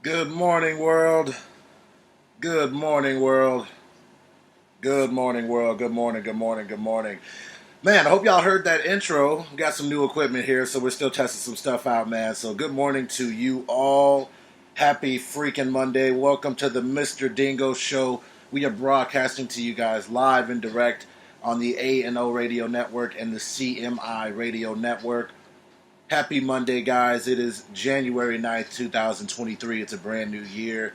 Good morning, world. Good morning, world. Good morning, world. Good morning, good morning, good morning. Man, I hope y'all heard that intro. We got some new equipment here, so we're still testing some stuff out, man. So good morning to you all. Happy freaking Monday. Welcome to the Mr. DNGO Show. We are broadcasting to you guys live and direct on the A&O Radio Network and the CMI Radio Network. Happy Monday, guys. It is January 9th, 2023. It's a brand new year,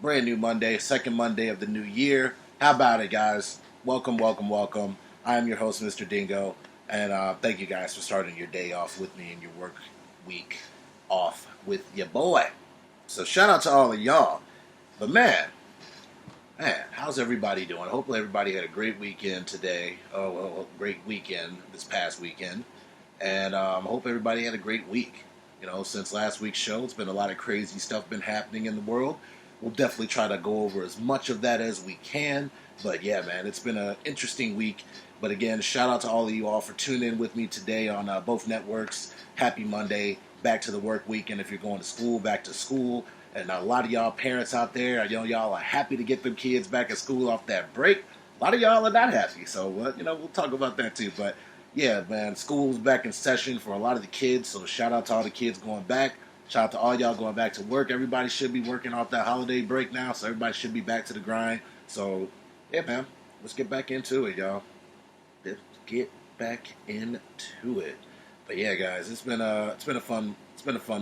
brand new Monday, second Monday of the new year. How about it, guys? Welcome, welcome, welcome. I am your host, Mr. Dingo, and thank you guys for starting your day off with me and your work week off with your boy. So shout out to all of y'all. But man, how's everybody doing? Hopefully everybody had a great weekend today. Great weekend this past weekend. And hope everybody had a great week. You know, since last week's show, it's been a lot of crazy stuff been happening in the world. We'll definitely try to go over as much of that as we can. But yeah, man, it's been an interesting week. But again, shout out to all of you all for tuning in with me today on both networks. Happy Monday. Back to the work week. And if you're going to school, back to school. And a lot of y'all parents out there, I know y'all are happy to get them kids back at school off that break. A lot of y'all are not happy. So, we'll talk about that too. But yeah, man, school's back in session for a lot of the kids, so shout out to all the kids going back. Shout out to all y'all going back to work. Everybody should be working off that holiday break now, so everybody should be back to the grind. So, yeah, man, let's get back into it, y'all. Let's get back into it. But yeah, guys, it's been a fun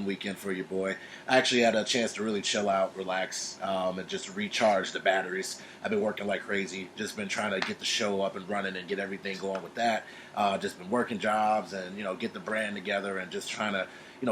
weekend for your boy. I actually had a chance to really chill out, relax, and just recharge the batteries. I've been working like crazy. Just been trying to get the show up and running and get everything going with that. Just been working jobs and get the brand together and just trying to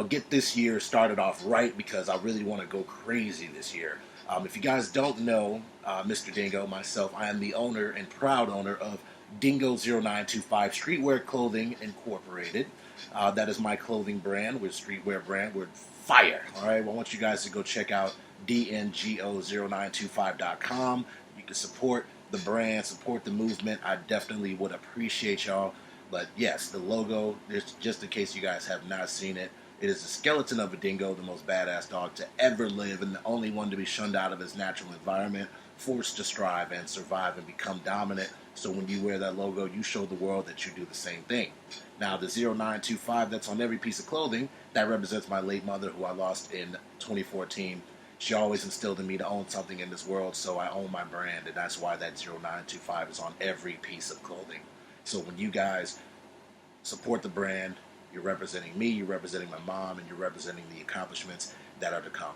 get this year started off right because I really want to go crazy this year. If you guys don't know, Mr. Dingo, myself, I am the owner and proud owner of Dingo0925 Streetwear Clothing Incorporated. That is my clothing brand. We're a streetwear brand. We're fire. All right. Well, I want you guys to go check out DNGO0925.com. You can support the brand, support the movement. I definitely would appreciate y'all. But yes, the logo, just in case you guys have not seen it, it is the skeleton of a dingo, the most badass dog to ever live and the only one to be shunned out of his natural environment, forced to strive and survive and become dominant. So when you wear that logo, you show the world that you do the same thing. Now, the 0925 that's on every piece of clothing, that represents my late mother who I lost in 2014. She always instilled in me to own something in this world, so I own my brand, and that's why that 0925 is on every piece of clothing. So when you guys support the brand, you're representing me, you're representing my mom, and you're representing the accomplishments that are to come.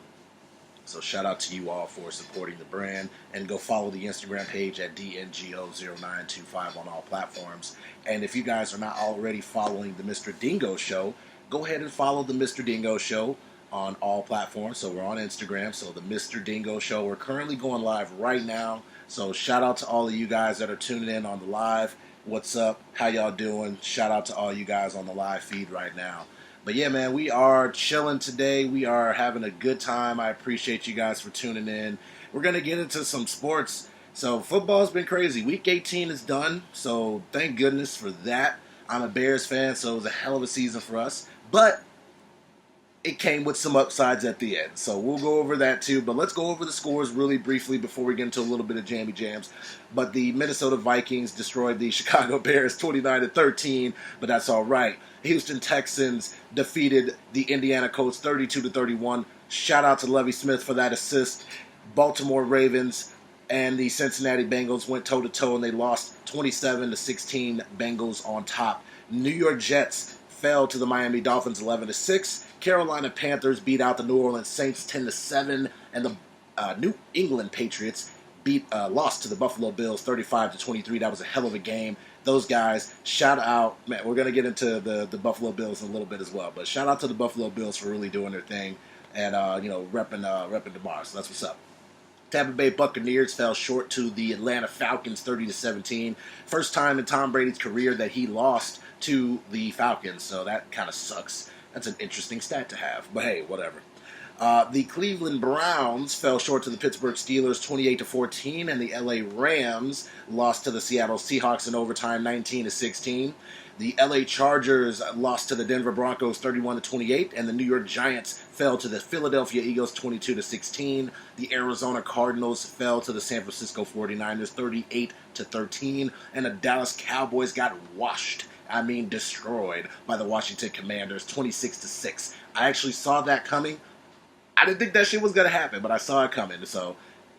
So shout out to you all for supporting the brand, and go follow the Instagram page at DNGO0925 on all platforms. And if you guys are not already following the Mr. DNGO Show, go ahead and follow the Mr. DNGO Show on all platforms. So we're on Instagram, so the Mr. DNGO Show. We're currently going live right now. So shout out to all of you guys that are tuning in on the live. What's up? How y'all doing? Shout out to all you guys on the live feed right now. But yeah, man, we are chilling today. We are having a good time. I appreciate you guys for tuning in. We're going to get into some sports. So football's been crazy. Week 18 is done, so thank goodness for that. I'm a Bears fan, so it was a hell of a season for us. But it came with some upsides at the end. So we'll go over that too. But let's go over the scores really briefly before we get into a little bit of jammy jams. But the Minnesota Vikings destroyed the Chicago Bears 29-13, but that's all right. Houston Texans defeated the Indiana Colts 32-31. Shout out to Lovie Smith for that assist. Baltimore Ravens and the Cincinnati Bengals went toe-to-toe and they lost 27-16. Bengals on top. New York Jets fell to the Miami Dolphins 11-6. Carolina Panthers beat out the New Orleans Saints 10-7, and the New England Patriots lost to the Buffalo Bills 35-23. That was a hell of a game. Those guys, shout out, man. We're gonna get into the Buffalo Bills in a little bit as well, but shout out to the Buffalo Bills for really doing their thing and repping tomorrow. So that's what's up. Tampa Bay Buccaneers fell short to the Atlanta Falcons 30-17. First time in Tom Brady's career that he lost to the Falcons, so that kind of sucks. That's an interesting stat to have, but hey, whatever. The Cleveland Browns fell short to the Pittsburgh Steelers 28-14, and the LA Rams lost to the Seattle Seahawks in overtime 19-16. The LA Chargers lost to the Denver Broncos 31-28, and the New York Giants fell to the Philadelphia Eagles 22-16. The Arizona Cardinals fell to the San Francisco 49ers 38-13, and the Dallas Cowboys got washed. I mean, destroyed by the Washington Commanders 26-6. I actually saw that coming. I didn't think that shit was gonna happen, but I saw it coming. So,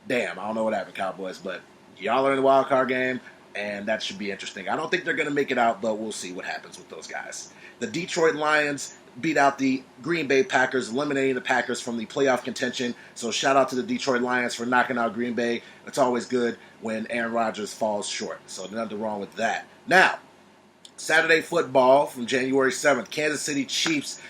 damn, I don't know what happened, Cowboys, but y'all are in the wild card game, and that should be interesting. I don't think they're gonna make it out, but we'll see what happens with those guys. The Detroit Lions beat out the Green Bay Packers, eliminating the Packers from the playoff contention. So shout out to the Detroit Lions for knocking out Green Bay. It's always good when Aaron Rodgers falls short. So nothing wrong with that. Now, Saturday football from January 7th. Kansas City Chiefs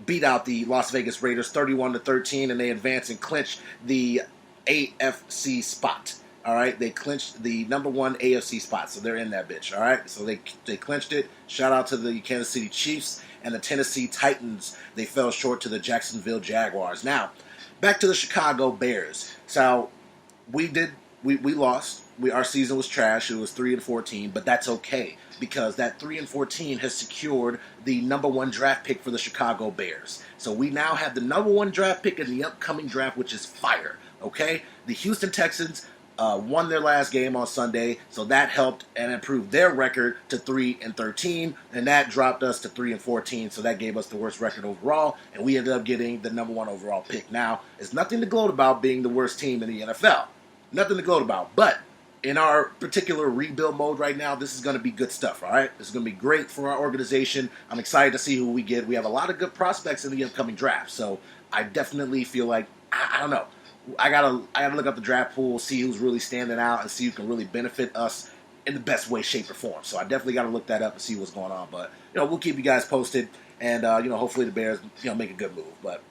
beat out the Las Vegas Raiders 31-13, and they advance and clinch the AFC spot. All right, they clinched the number one AFC spot, so they're in that bitch. All right, so they clinched it. Shout out to the Kansas City Chiefs and the Tennessee Titans. They fell short to the Jacksonville Jaguars. Now, back to the Chicago Bears. So we lost. Our season was trash. It was 3-14, but that's okay because that 3-14 has secured the number one draft pick for the Chicago Bears. So we now have the number one draft pick in the upcoming draft, which is fire. Okay, the Houston Texans won their last game on Sunday, so that helped and improved their record to 3-13, and that dropped us to 3-14. So that gave us the worst record overall, and we ended up getting the number one overall pick. Now, it's nothing to gloat about being the worst team in the NFL. Nothing to gloat about, but in our particular rebuild mode right now, this is going to be good stuff, all right? This is going to be great for our organization. I'm excited to see who we get. We have a lot of good prospects in the upcoming draft, so I definitely feel like, I don't know, I gotta look up the draft pool, see who's really standing out, and see who can really benefit us in the best way, shape, or form. So I definitely got to look that up and see what's going on. But we'll keep you guys posted, and hopefully the Bears make a good move. But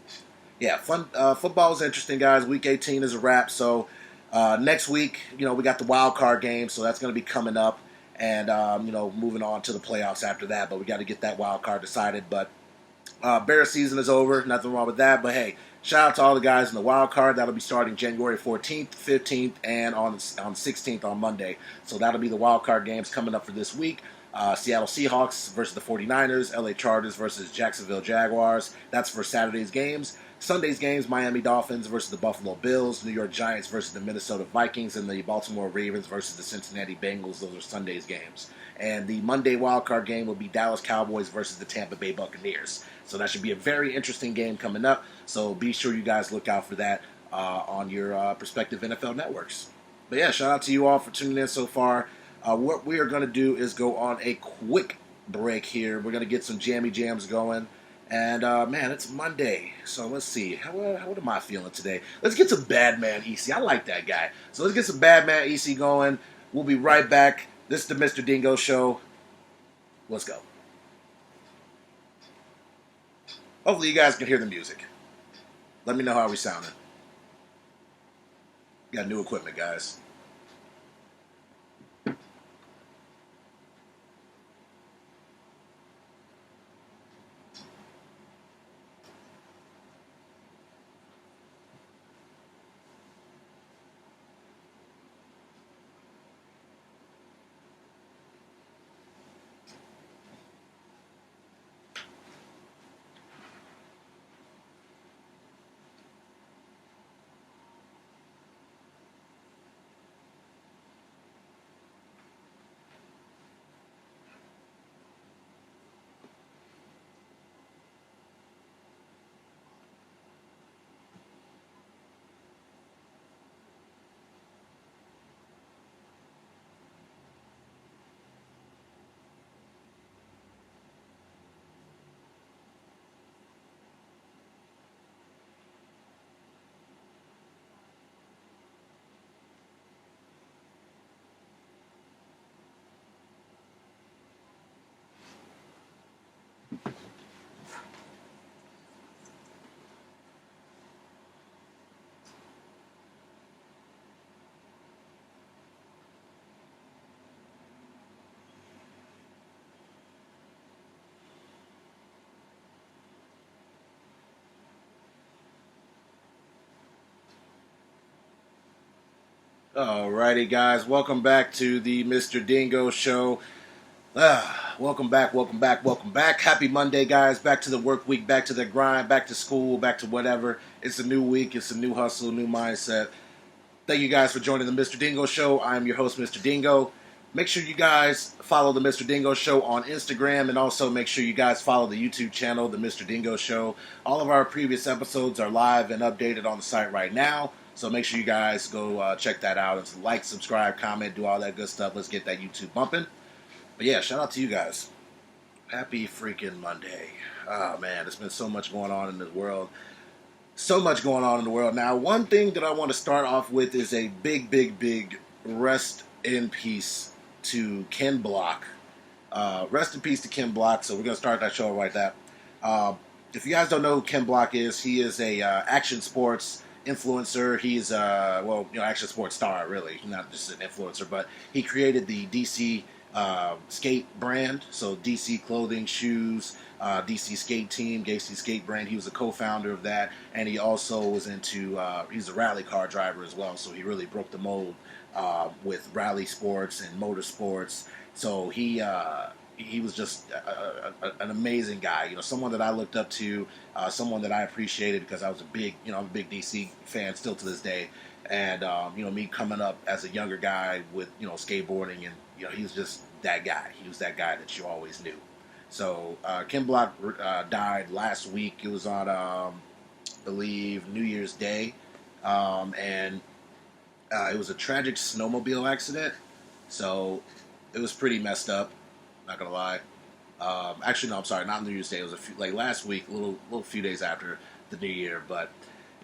yeah, fun football is interesting, guys. Week 18 is a wrap, so next week we got the wild card game, so that's going to be coming up, and moving on to the playoffs after that. But we got to get that wild card decided. But Bears season is over, nothing wrong with that. But hey, shout out to all the guys in the wild card. That'll be starting January 14th, 15th, and on 16th on Monday. So that'll be the wild card games coming up for this week. Seattle Seahawks versus the 49ers, LA Chargers versus Jacksonville Jaguars. That's for Saturday's games. Sunday's games, Miami Dolphins versus the Buffalo Bills, New York Giants versus the Minnesota Vikings, and the Baltimore Ravens versus the Cincinnati Bengals. Those are Sunday's games. And the Monday wildcard game will be Dallas Cowboys versus the Tampa Bay Buccaneers. So that should be a very interesting game coming up. So be sure you guys look out for that on your respective NFL networks. But yeah, shout out to you all for tuning in so far. What we are going to do is go on a quick break here. We're going to get some jammy jams going. And, man, it's Monday, so let's see. What am I feeling today? Let's get some Badman EC. I like that guy. So let's get some Badman EC going. We'll be right back. This is the Mr. DNGO Show. Let's go. Hopefully you guys can hear the music. Let me know how we sounding. Got new equipment, guys. Alrighty, guys, welcome back to the Mr. DNGO Show. Welcome back, welcome back, welcome back. Happy Monday, guys. Back to the work week, back to the grind, back to school, back to whatever. It's a new week, it's a new hustle, new mindset. Thank you guys for joining the Mr. DNGO Show. I'm your host, Mr. DNGO. Make sure you guys follow the Mr. DNGO Show on Instagram, and also make sure you guys follow the YouTube channel, the Mr. DNGO Show. All of our previous episodes are live and updated on the site right now, so make sure you guys go check that out. And like, subscribe, comment, do all that good stuff. Let's get that YouTube bumping. But yeah, shout out to you guys. Happy freaking Monday. Oh man, there's been so much going on in the world. So much going on in the world. Now, one thing that I want to start off with is a big rest in peace to Ken Block. Rest in peace to Ken Block. So we're going to start that show like that. If you guys don't know who Ken Block is, he is a action sports influencer. He's action sports star, really, not just an influencer, but he created the DC skate brand, so DC clothing, shoes, DC skate team, DC skate brand. He was a co-founder of that, and he also was into he's a rally car driver as well, so he really broke the mold with rally sports and motorsports. So he was just an amazing guy, someone that I looked up to, someone that I appreciated, because I was I'm a big DC fan still to this day. And me coming up as a younger guy with skateboarding, and he was just that guy. He was that guy that you always knew. So Ken Block died last week. It was on I believe New Year's Day, and it was a tragic snowmobile accident. So it was pretty messed up. Not gonna lie. Actually, no, I'm sorry. Not New Year's Day. It was last week, a little few days after the New Year, but.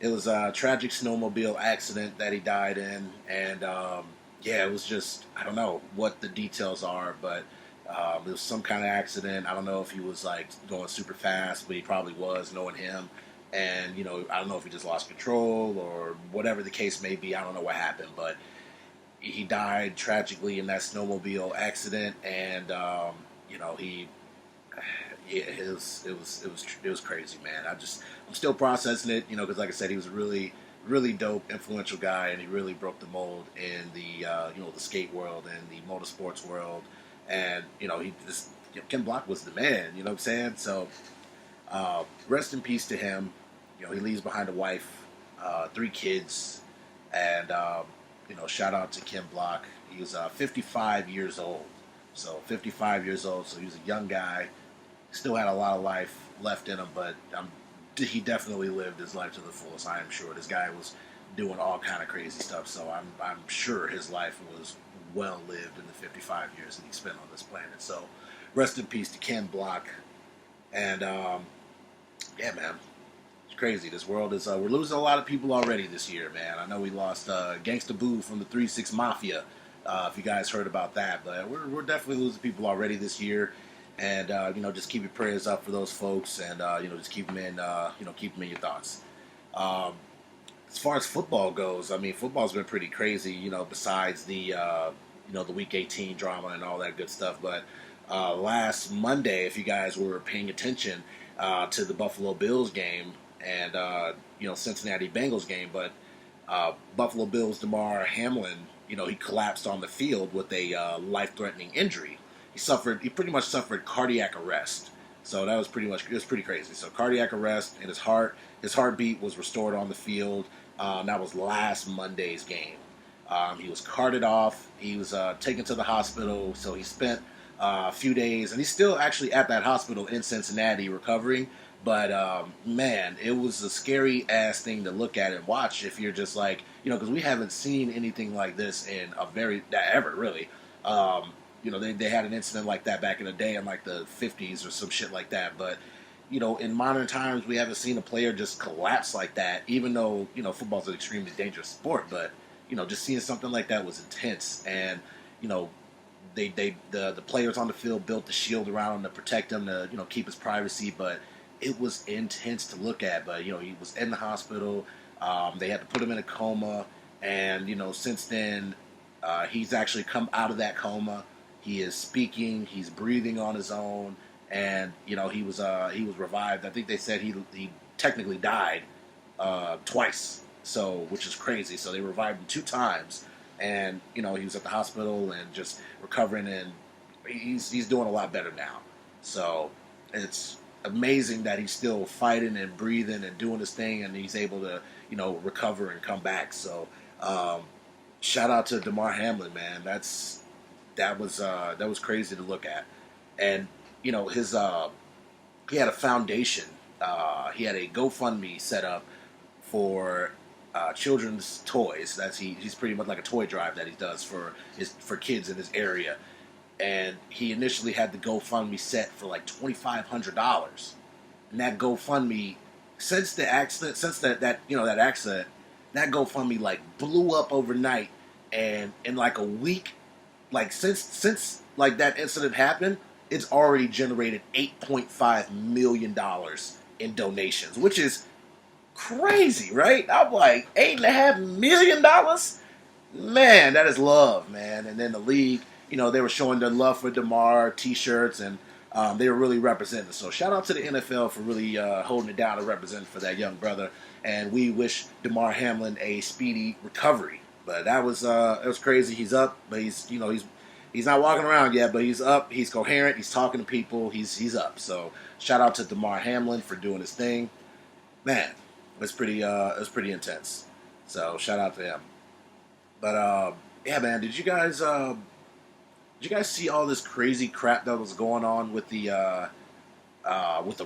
It was a tragic snowmobile accident that he died in, and it was just, I don't know what the details are, but it was some kind of accident. I don't know if he was going super fast, but he probably was, knowing him. And I don't know if he just lost control or whatever the case may be. I don't know what happened, but he died tragically in that snowmobile accident, and it was crazy, man. I'm still processing it, because like I said, he was a really dope, influential guy, and he really broke the mold in the the skate world and the motorsports world, and Ken Block was the man, you know what I'm saying? So rest in peace to him. He leaves behind a wife, 3 kids, and shout out to Ken Block. He was 55 years old, so 55 years old. So he was a young guy. Still had a lot of life left in him, but he definitely lived his life to the fullest. I am sure this guy was doing all kind of crazy stuff, so I'm sure his life was well lived in the 55 years that he spent on this planet. So rest in peace to Ken Block. And yeah, man, it's crazy. This world is we're losing a lot of people already this year, man. I know we lost Gangsta Boo from the 3-6 Mafia, if you guys heard about that, but we're definitely losing people already this year. And just keep your prayers up for those folks, and just keep them in your thoughts. As far as football goes, I mean, football's been pretty crazy. Besides the the Week 18 drama and all that good stuff. But last Monday, if you guys were paying attention to the Buffalo Bills game and Cincinnati Bengals game, but Buffalo Bills Damar Hamlin, he collapsed on the field with a life-threatening injury. He pretty much suffered cardiac arrest. So that was pretty crazy. So cardiac arrest, and his heartbeat was restored on the field. That was last Monday's game. He was carted off. He was taken to the hospital. So he spent a few days, and he's still actually at that hospital in Cincinnati recovering. But man, it was a scary ass thing to look at and watch if you're just because we haven't seen anything like this in ever really. They had an incident like that back in the day in the 50s or some shit like that. But, in modern times, we haven't seen a player just collapse like that, even though, football's an extremely dangerous sport. But, just seeing something like that was intense. And, the players on the field built the shield around him to protect him, to, keep his privacy. But it was intense to look at. But, he was in the hospital. They had to put him in a coma. And, since then, he's actually come out of that coma. He is speaking. He's breathing on his own, and he was revived. I think they said he technically died twice, so which is crazy. So they revived him 2 times, and you know he was at the hospital and just recovering, and he's doing a lot better now. So it's amazing that he's still fighting and breathing and doing his thing, and he's able to recover and come back. So um, shout out to Damar Hamlin, man. That was crazy to look at, and his he had a foundation. He had a GoFundMe set up for children's toys. He's pretty much like a toy drive that he does for kids in his area. And he initially had the GoFundMe set for like $2,500. And that GoFundMe, since the accident, since that accident, that GoFundMe like blew up overnight. And in like a week, like since like that incident happened, it's already generated $8.5 million in donations, which is crazy, right? I'm like, $8.5 million? Man, that is love, man. And then the league, they were showing their love for DeMar T-shirts, and they were really representing. So shout out to the NFL for really holding it down and representing for that young brother. And we wish Damar Hamlin a speedy recovery. But it was crazy. He's up, but he's not walking around yet, but he's up. He's coherent. He's talking to people. He's up. So shout out to Damar Hamlin for doing his thing. Man, it was pretty intense. So shout out to him. But yeah, man, did you guys see all this crazy crap that was going on with the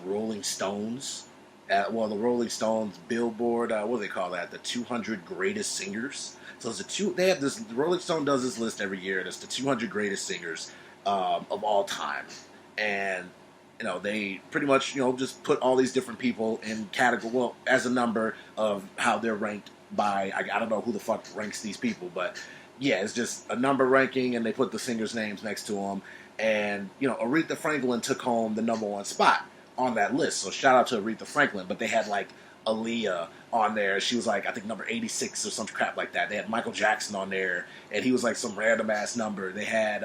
Rolling Stones? The Rolling Stones Billboard, what do they call that? The 200 greatest singers. So they have this. The Rolling Stone does this list every year, and it's the 200 greatest singers of all time. And they pretty much just put all these different people in category, well, as a number of how they're ranked by. I don't know who the fuck ranks these people, but yeah, it's just a number ranking, and they put the singers' names next to them. And Aretha Franklin took home the #1 spot on that list. So shout out to Aretha Franklin. But they had like Aaliyah on there. She was like, I think number 86 or some crap like that. They had Michael Jackson on there, and he was like some random ass number. They had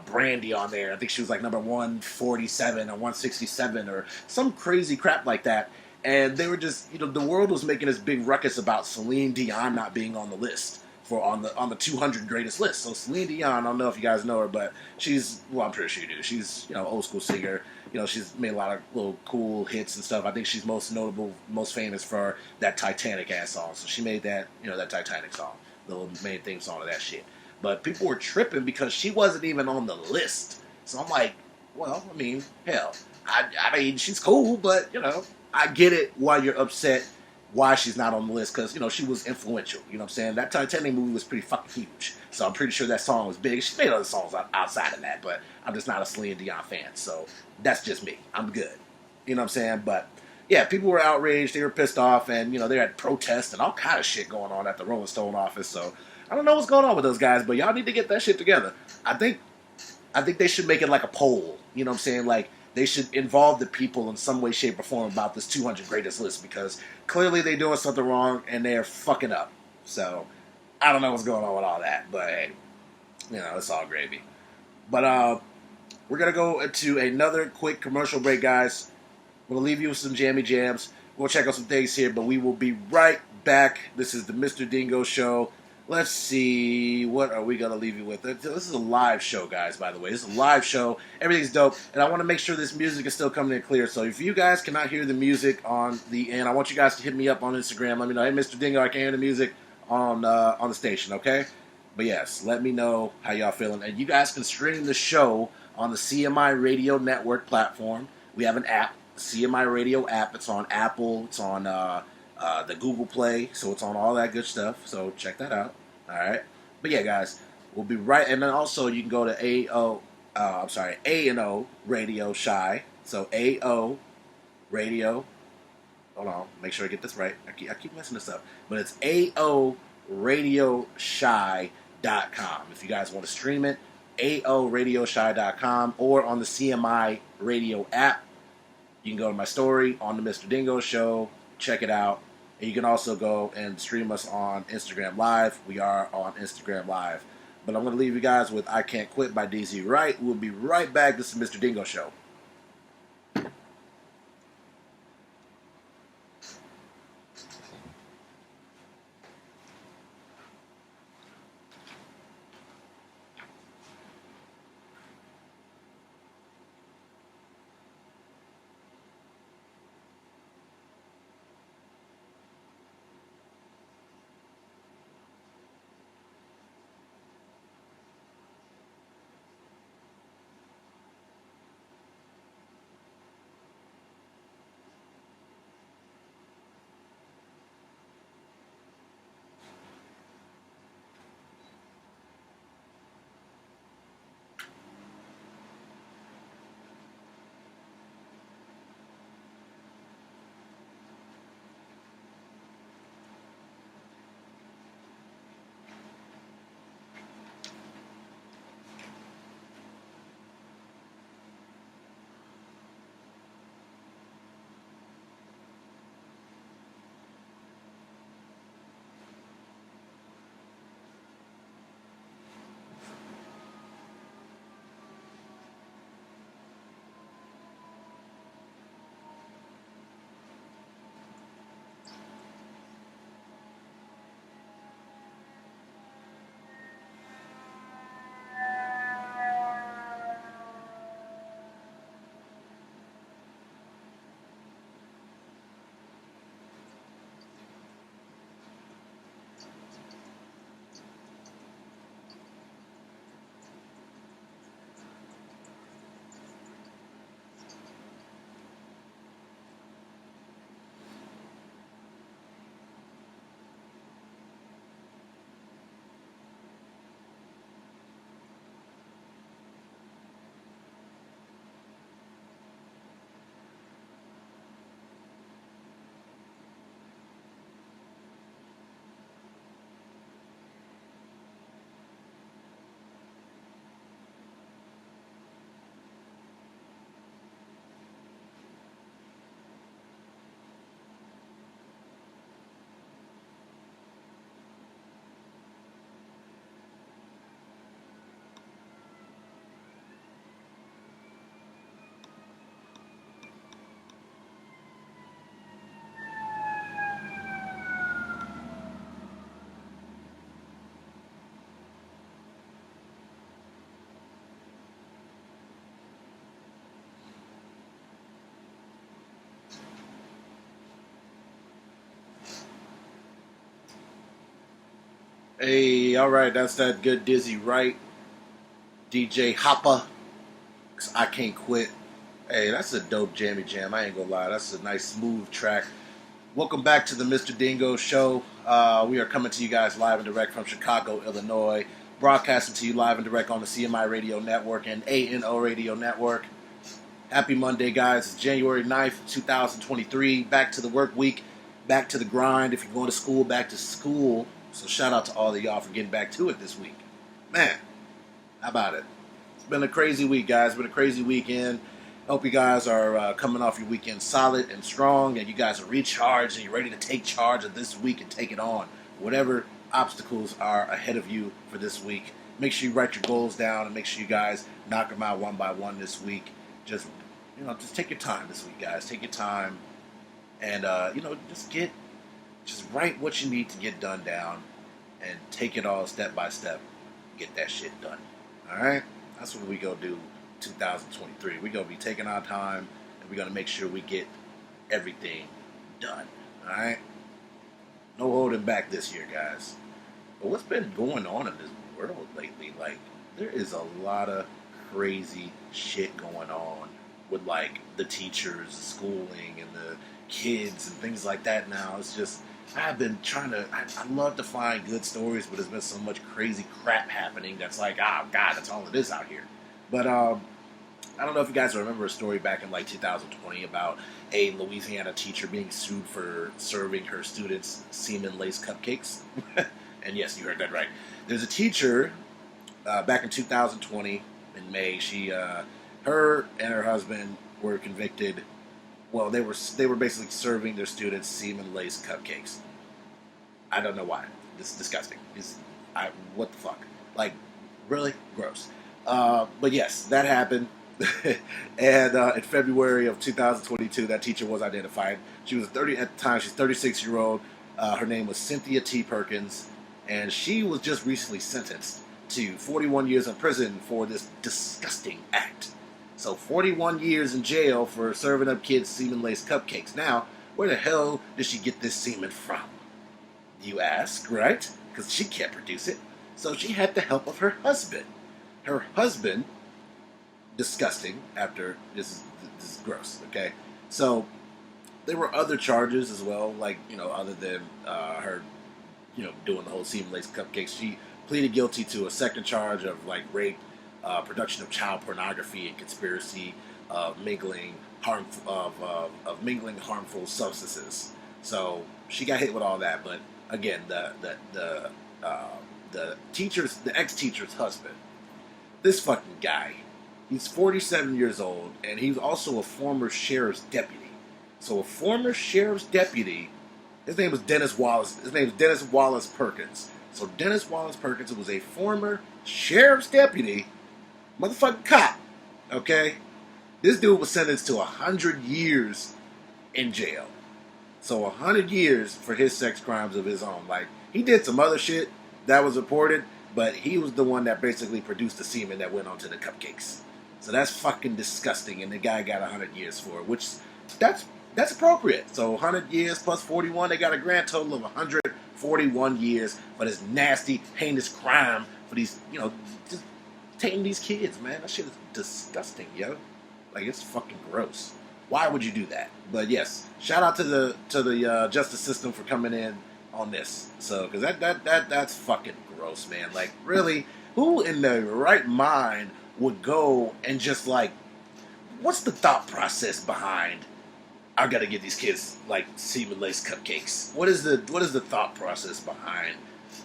Brandy on there. I think she was like number 147 or 167 or some crazy crap like that. And they were just, the world was making this big ruckus about Celine Dion not being on the list on the 200 greatest list. So Celine Dion, I don't know if you guys know her, but I'm pretty sure you do. She's old school singer. She's made a lot of little cool hits and stuff. I think she's most famous for that Titanic ass song. So she made that that Titanic song, the little main theme song of that shit. But people were tripping because she wasn't even on the list. So I'm like, well, I mean, hell, I mean, she's cool, but I get it why you're upset. Why she's not on the list, because she was influential. You know what I'm saying? That Titanic movie was pretty fucking huge, so I'm pretty sure that song was big. She made other songs outside of that, but I'm just not a Celine Dion fan, so that's just me. I'm good. You know what I'm saying? But yeah, people were outraged, they were pissed off, and they had protests and all kind of shit going on at the Rolling Stone office. So I don't know what's going on with those guys, but y'all need to get that shit together. I think they should make it like a poll. You know what I'm saying? Like, they should involve the people in some way, shape, or form about this 200 greatest list, because clearly they're doing something wrong and they're fucking up. So I don't know what's going on with all that, but hey, it's all gravy. But we're gonna go into another quick commercial break, guys. We'll leave you with some jammy jams. We'll check out some things here, but we will be right back. This is the Mr. DNGO Show. Let's see, what are we going to leave you with? This is a live show, guys, by the way. This is a live show. Everything's dope. And I want to make sure this music is still coming in clear. So if you guys cannot hear the music on the end, I want you guys to hit me up on Instagram. Let me know, hey, Mr. Dingo, I can hear the music on the station, okay? But yes, let me know how y'all feeling. And you guys can stream the show on the CMI Radio Network platform. We have an app, CMI Radio app. It's on Apple. It's on the Google Play, so it's on all that good stuff. So check that out. All right, but yeah, guys, we'll be right. And then also you can go to A&O Radio Shy. So A&O Radio. Hold on, make sure I get this right. I keep messing this up, but it's AORadioshy.com. If you guys want to stream it, AORadioshy.com, or on the CMI Radio app. You can go to my story on the Mr. DNGO Show. Check it out. And you can also go and stream us on Instagram Live. We are on Instagram Live. But I'm going to leave you guys with I Can't Quit by DZ Wright. We'll be right back. This is Mr. DNGO Show. Hey, all right, that's that good Dizzy Wright, DJ Hopper. 'Cause I can't quit. Hey, that's a dope jammy jam. I ain't gonna lie, that's a nice smooth track. Welcome back to the Mr DNGO Show. We are coming to you guys live and direct from Chicago, Illinois, broadcasting to you live and direct on the CMI Radio Network and ANO Radio Network. Happy Monday, guys. It's January 9th, 2023. Back to the work week, back to the grind. If you're going to school, back to school. So shout out to all of y'all for getting back to it this week. Man, how about it? It's been a crazy week, guys. It's been a crazy weekend. Hope you guys are coming off your weekend solid and strong, and you guys are recharged and you're ready to take charge of this week and take it on. Whatever obstacles are ahead of you for this week, make sure you write your goals down and make sure you guys knock them out one by one this week. Just just take your time this week, guys. Take your time, and just write what you need to get done down, and take it all step by step. Get that shit done. All right, that's what we go do. 2023. We're gonna be taking our time, and we're gonna make sure we get everything done. All right, no holding back this year, guys. But what's been going on in this world lately? Like, there is a lot of crazy shit going on with like the teachers, schooling, and the kids and things like that. Now it's just I've been trying to. I love to find good stories, but there's been so much crazy crap happening that's like, oh god, that's all it is out here. But I don't know if you guys remember a story back in like 2020 about a Louisiana teacher being sued for serving her students semen-laced cupcakes. And yes, you heard that right. There's a teacher back in 2020 in May. Her and her husband were convicted. Well, they were basically serving their students semen-laced cupcakes. I don't know why. This is disgusting. What the fuck? Like, really gross. But yes, that happened. And in February of 2022, that teacher was identified. She was 30 at the time. She's 36-year-old. Her name was Cynthia T. Perkins, and she was just recently sentenced to 41 years in prison for this disgusting act. So 41 years in jail for serving up kids semen-laced cupcakes. Now, where the hell did she get this semen from? You ask, right? Because she can't produce it. So she had the help of her husband. Her husband, disgusting. After this is gross. Okay, so there were other charges as well, like other than her, doing the whole semen-laced cupcakes. She pleaded guilty to a second charge of like rape, production of child pornography, and conspiracy of mingling harmful substances. So she got hit with all that. But again, the ex-teacher's husband. This fucking guy, he's 47 years old, and he's also a former sheriff's deputy. So a former sheriff's deputy, his name was Dennis Wallace. His name is Dennis Wallace Perkins. So Dennis Wallace Perkins was a former sheriff's deputy, motherfucking cop. Okay, this dude was sentenced to 100 years in jail. So 100 years for his sex crimes of his own. Like, he did some other shit that was reported, but he was the one that basically produced the semen that went onto the cupcakes. So that's fucking disgusting, and the guy got 100 years for it, which that's appropriate. So 100 years plus 41, they got a grand total of 141 years for this nasty, heinous crime for these, just taking these kids, man. That shit is disgusting, yo. Like, it's fucking gross. Why would you do that? But yes, shout out to the justice system for coming in on this. So, because that's fucking gross, man. Like, really, who in their right mind would go and just like, what's the thought process behind, I gotta get these kids like semen-laced cupcakes? What is the thought process behind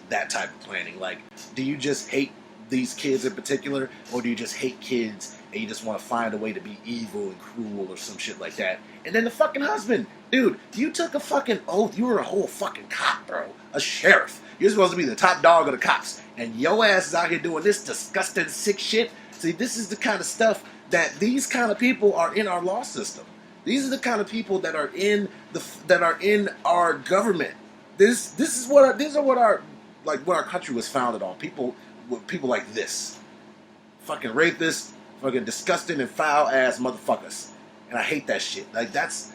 that type of planning? Like, do you just hate these kids in particular, or do you just hate kids and you just want to find a way to be evil and cruel or some shit like that? And then the fucking husband, dude, you took a fucking oath. You were a whole fucking cop, bro. A sheriff. You're supposed to be the top dog of the cops, and your ass is out here doing this disgusting, sick shit. See, this is the kind of stuff that these kind of people are in our law system. These are the kind of people that are in our government. These are what our country was founded on. People like this, fucking rapists, fucking disgusting and foul ass motherfuckers, and I hate that shit. Like, that's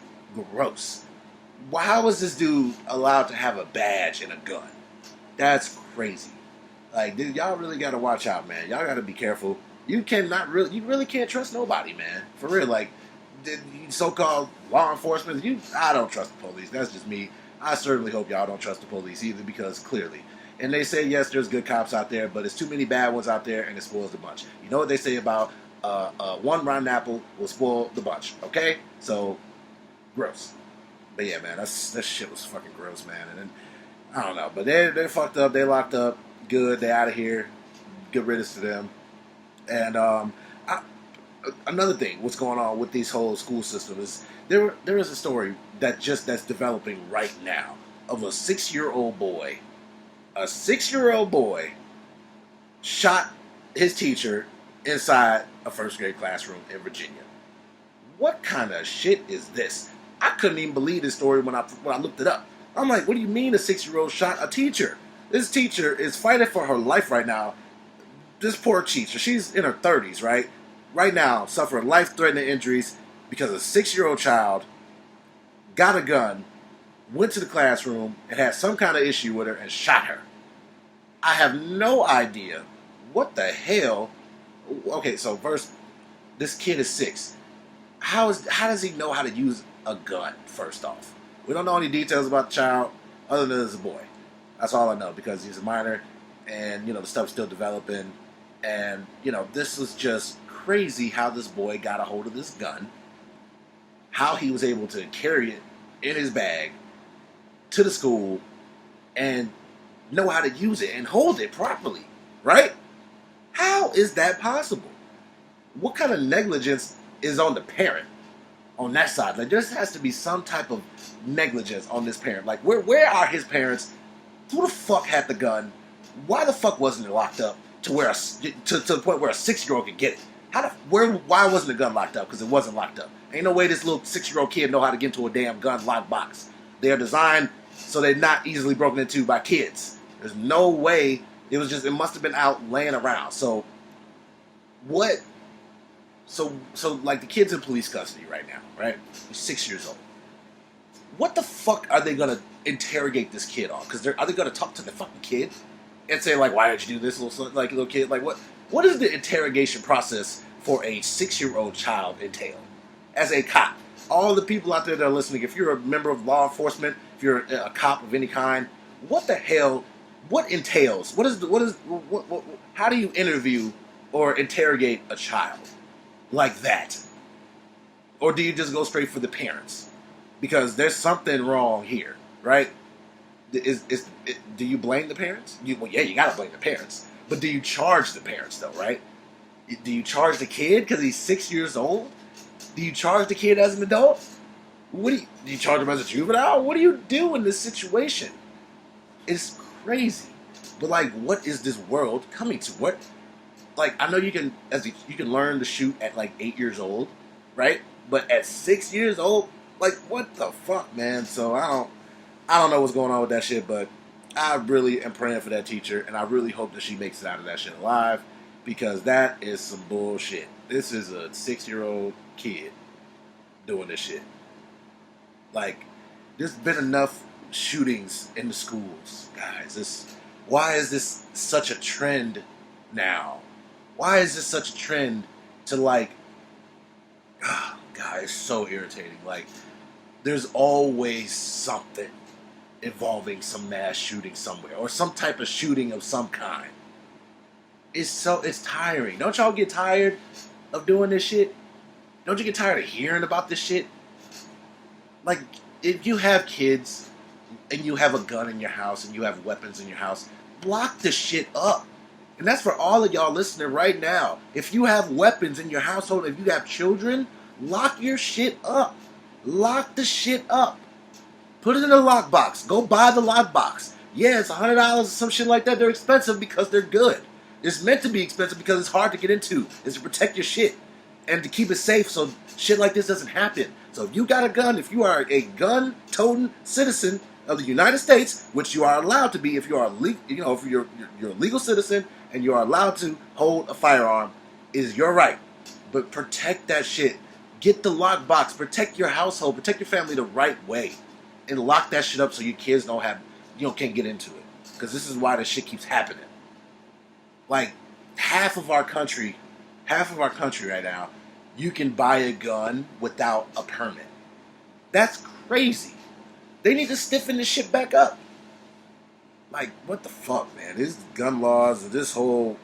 gross. How is this dude allowed to have a badge and a gun? That's crazy. Like, dude, y'all really gotta watch out, man. Y'all gotta be careful. You really can't trust nobody, man. For real, like, the so-called law enforcement. I don't trust the police. That's just me. I certainly hope y'all don't trust the police either, because clearly. And they say, yes, there's good cops out there, but there's too many bad ones out there, and it spoils the bunch. You know what they say about one rotten apple will spoil the bunch, okay? So, gross. But yeah, man, that shit was fucking gross, man. And then, I don't know, but they're fucked up. They locked up. Good. They out of here. Good riddance to them. And another thing, what's going on with these whole school system is there is a story that's developing right now of a 6-year-old boy. A 6-year-old boy shot his teacher inside a first grade classroom in Virginia. What kind of shit is this? I couldn't even believe this story when I looked it up. I'm like, what do you mean a 6-year-old shot a teacher? This teacher is fighting for her life right now. This poor teacher, she's in her 30s, right? Right now, suffering life-threatening injuries because a 6-year-old child got a gun, went to the classroom, and had some kind of issue with her and shot her. I have no idea what the hell. Okay, so first, this kid is 6. How does he know how to use a gun, first off? We don't know any details about the child other than it's a boy. That's all I know, because he's a minor and, the stuff's still developing. And, this was just crazy how this boy got a hold of this gun, how he was able to carry it in his bag to the school and know how to use it and hold it properly, right? How is that possible? What kind of negligence is on the parent on that side? Like, there has to be some type of negligence on this parent. Like, where are his parents? Who the fuck had the gun? Why the fuck wasn't it locked up to the point where a 6-year-old could get it? Why wasn't the gun locked up? Because it wasn't locked up. Ain't no way this little 6-year-old kid know how to get into a damn gun lock box. They're designed so they're not easily broken into by kids. There's no way. It must have been out laying around. So what? So like, the kid's in police custody right now, right? He's 6 years old. What the fuck are they gonna interrogate this kid on? Because are they gonna talk to the fucking kid and say, like, why did you do this, little kid? Like, what does the interrogation process for a 6-year-old child entail? As a cop, all the people out there that are listening, if you're a member of law enforcement, if you're a cop of any kind, what the hell? What entails? How do you interview or interrogate a child like that? Or do you just go straight for the parents? Because there's something wrong here, right? Do you blame the parents? Well, yeah, you gotta blame the parents. But do you charge the parents, though, right? Do you charge the kid because he's 6 years old? Do you charge the kid as an adult? Do you charge him as a juvenile? What do you do in this situation? It's crazy. But, like, what is this world coming to? What? Like, I know you can learn to shoot at, like, 8 years old, right? But at 6 years old, like, what the fuck, man? So I don't know what's going on with that shit, but I really am praying for that teacher, and I really hope that she makes it out of that shit alive, because that is some bullshit. This is a 6-year-old kid doing this shit. Like, there's been enough shootings in the schools, guys. Why is this such a trend now? Why is this such a trend to, like, God, it's so irritating. Like, there's always something involving some mass shooting somewhere, or some type of shooting of some kind. It's tiring. Don't y'all get tired of doing this shit? Don't you get tired of hearing about this shit? Like, if you have kids and you have a gun in your house and you have weapons in your house, block the shit up. And that's for all of y'all listening right now. If you have weapons in your household, if you have children, lock your shit up. Lock the shit up. Put it in a lockbox. Go buy the lockbox. Yeah, it's $100 or some shit like that. They're expensive because they're good. It's meant to be expensive because it's hard to get into. It's to protect your shit and to keep it safe so shit like this doesn't happen. So if you got a gun, if you are a gun-toting citizen of the United States, which you are allowed to be if you are if you're a legal citizen and you are allowed to hold a firearm, it is your right. But protect that shit. Get the lockbox. Protect your household. Protect your family the right way. And lock that shit up so your kids can't get into it. because this is why this shit keeps happening. Like half of our country right now, you can buy a gun without a permit. That's crazy. They need to stiffen this shit back up. Like, what the fuck, man? This gun laws, this whole...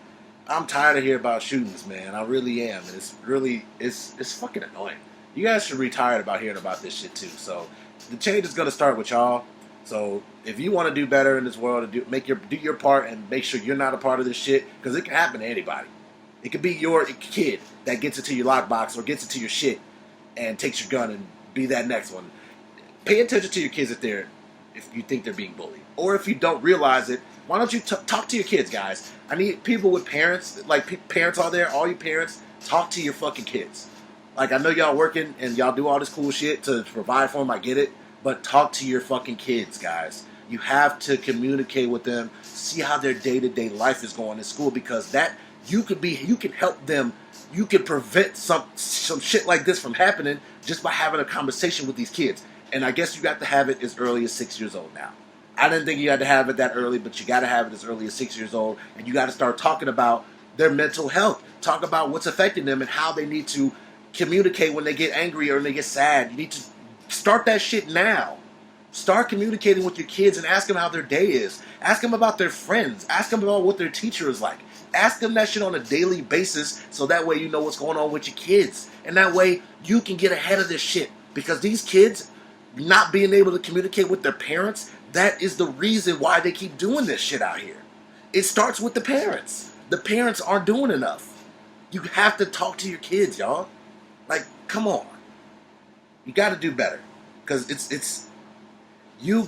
I'm tired of hearing about shootings, man. I really am. And it's fucking annoying. You guys should be tired about hearing about this shit, too. So, the change is going to start with y'all. So, if you want to do better in this world, do your part and make sure you're not a part of this shit, because it can happen to anybody. It could be your kid that gets into your lockbox or gets into your shit and takes your gun and be that next one. Pay attention to your kids if you think they're being bullied. Or if you don't realize it, why don't you talk to your kids, guys? I need people with parents, like parents out there, all you parents, talk to your fucking kids. Like, I know y'all working and y'all do all this cool shit to provide for them, I get it, but talk to your fucking kids, guys. You have to communicate with them, see how their day-to-day life is going in school, because that, you can help them, you can prevent some shit like this from happening just by having a conversation with these kids. And I guess you got to have it as early as 6 years old now. I didn't think you had to have it that early, but you got to have it as early as 6 years old, and you got to start talking about their mental health. Talk about what's affecting them and how they need to communicate when they get angry or when they get sad. You need to start that shit now. Start communicating with your kids and ask them how their day is. Ask them about their friends. Ask them about what their teacher is like. Ask them that shit on a daily basis, so that way you know what's going on with your kids. And that way you can get ahead of this shit. Because these kids not being able to communicate with their parents, that is the reason why they keep doing this shit out here. It starts with the parents. The parents aren't doing enough. You have to talk to your kids, y'all. Like, come on. You got to do better. Because it's you,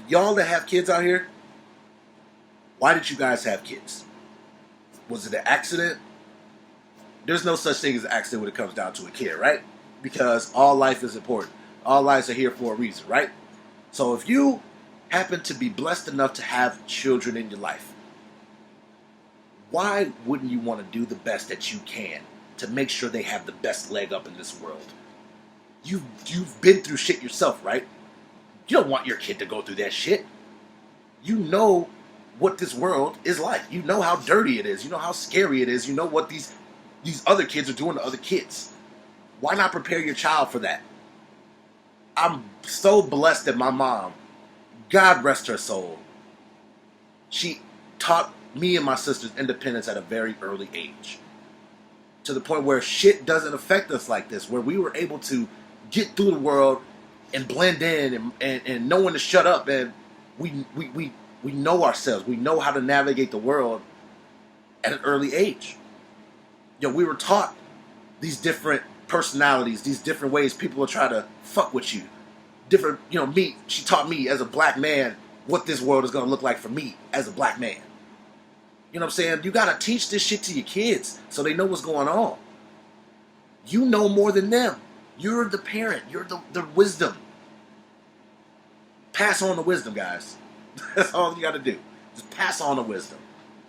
y'all that have kids out here, why did you guys have kids? Was it an accident? There's no such thing as an accident when it comes down to a kid, right? Because all life is important. All lives are here for a reason, right? So if you happen to be blessed enough to have children in your life, why wouldn't you want to do the best that you can to make sure they have the best leg up in this world? You've been through shit yourself, right? You don't want your kid to go through that shit. You know what this world is like. You know how dirty it is. You know how scary it is. You know what these other kids are doing to other kids. Why not prepare your child for that? I'm so blessed that my mom, God rest her soul, she taught me and my sisters independence at a very early age. To the point where shit doesn't affect us like this, where we were able to get through the world and blend in and know when to shut up, and we know ourselves. We know how to navigate the world at an early age. We were taught these different personalities, these different ways people will try to fuck with you. Different, me, she taught me as a black man what this world is going to look like for me as a black man. You know what I'm saying? You got to teach this shit to your kids so they know what's going on. You know more than them. You're the parent. You're the wisdom. Pass on the wisdom, guys. That's all you got to do. Just pass on the wisdom.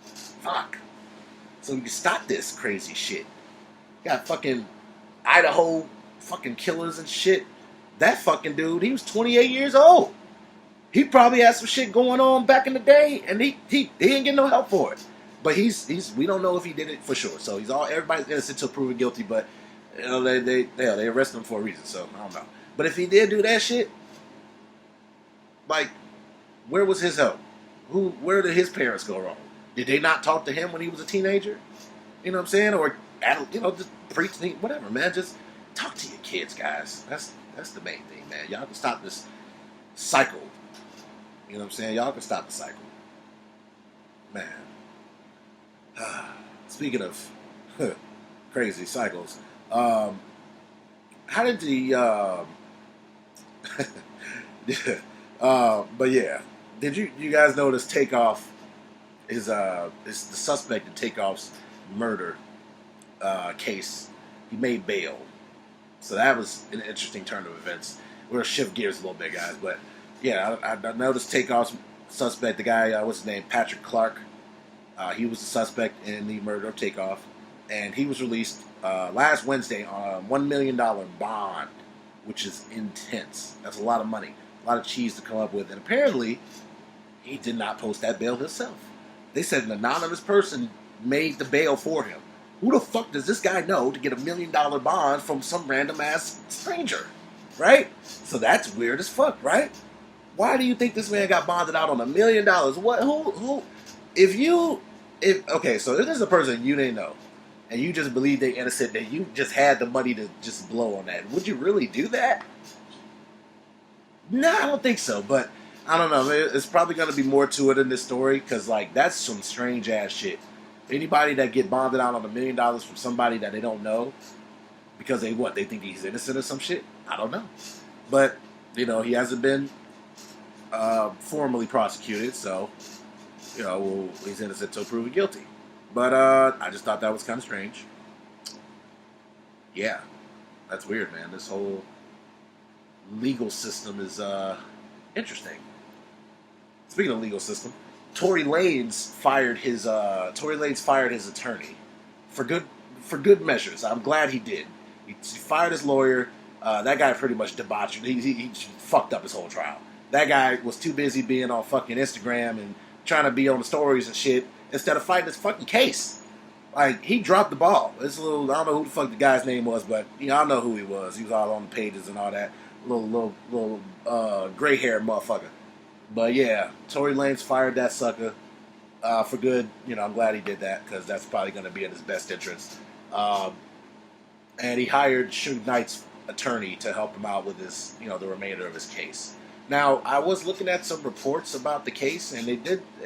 Fuck. So you can stop this crazy shit. You got fucking Idaho fucking killers and shit. That fucking dude, he was 28 years old. He probably had some shit going on back in the day, and he didn't get no help for it. But we don't know if he did it for sure. So everybody's innocent until proven guilty. But they arrested him for a reason. So I don't know. But if he did do that shit, like, where was his help? Where did his parents go wrong? Did they not talk to him when he was a teenager? You know what I'm saying? Or just preach, whatever, man. Just talk to your kids, guys. That's the main thing, man. Y'all can stop this cycle. You know what I'm saying? Y'all can stop the cycle. Man. Speaking of crazy cycles, how did the but yeah, did you guys notice Takeoff is the suspect in Takeoff's murder case? He made bail, so that was an interesting turn of events. We're gonna shift gears a little bit, guys, but yeah, I noticed Takeoff's suspect, the guy, what's his name, Patrick Clark. He was the suspect in the murder of Takeoff, and he was released last Wednesday on a $1 million bond, which is intense. That's a lot of money, a lot of cheese to come up with. And apparently, He did not post that bail himself. They said an anonymous person made the bail for him. Who the fuck does this guy know to get $1 million bond from some random ass stranger? Right? So that's weird as fuck, right? Why do you think this man got bonded out on $1 million? What? Who? Okay, so if there's a person you didn't know, and you just believe they're innocent, that you just had the money to just blow on that, would you really do that? No, I don't think so. But I don't know. It's probably going to be more to it in this story because, like, that's some strange ass shit. Anybody that get bonded out on $1 million from somebody that they don't know because they think he's innocent or some shit. I don't know. But he hasn't been formally prosecuted, so he's innocent until proven guilty. But I just thought that was kind of strange. Yeah, that's weird, man. This whole legal system is interesting. Speaking of legal system, Tory Lanez fired his attorney for good measures. I'm glad he did. He fired his lawyer. That guy pretty much debauched. He fucked up his whole trial. That guy was too busy being on fucking Instagram and trying to be on the stories and shit instead of fighting this fucking case. Like, he dropped the ball. I don't know who the fuck the guy's name was, but I know who he was. He was all on the pages and all that. Little gray haired motherfucker. But yeah, Tory Lanez fired that sucker for good. I'm glad he did that because that's probably going to be in his best interest. And he hired Suge Knight's attorney to help him out with his, the remainder of his case. Now, I was looking at some reports about the case, and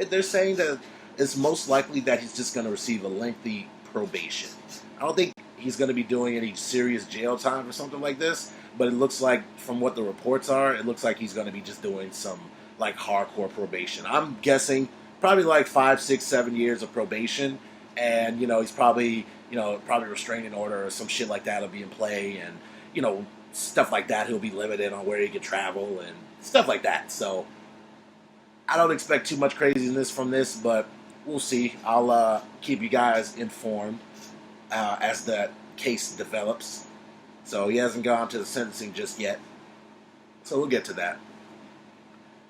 they're saying that it's most likely that he's just going to receive a lengthy probation. I don't think he's going to be doing any serious jail time or something like this, but it looks like, from what the reports are, it looks like he's going to be just doing some, like, hardcore probation. I'm guessing probably like 5, 6, 7 years of probation, and, he's probably restraining order or some shit like that will be in play, and, stuff like that. He'll be limited on where he can travel and stuff like that. So I don't expect too much craziness from this, but we'll see. I'll keep you guys informed as the case develops. So he hasn't gone to the sentencing just yet. So we'll get to that.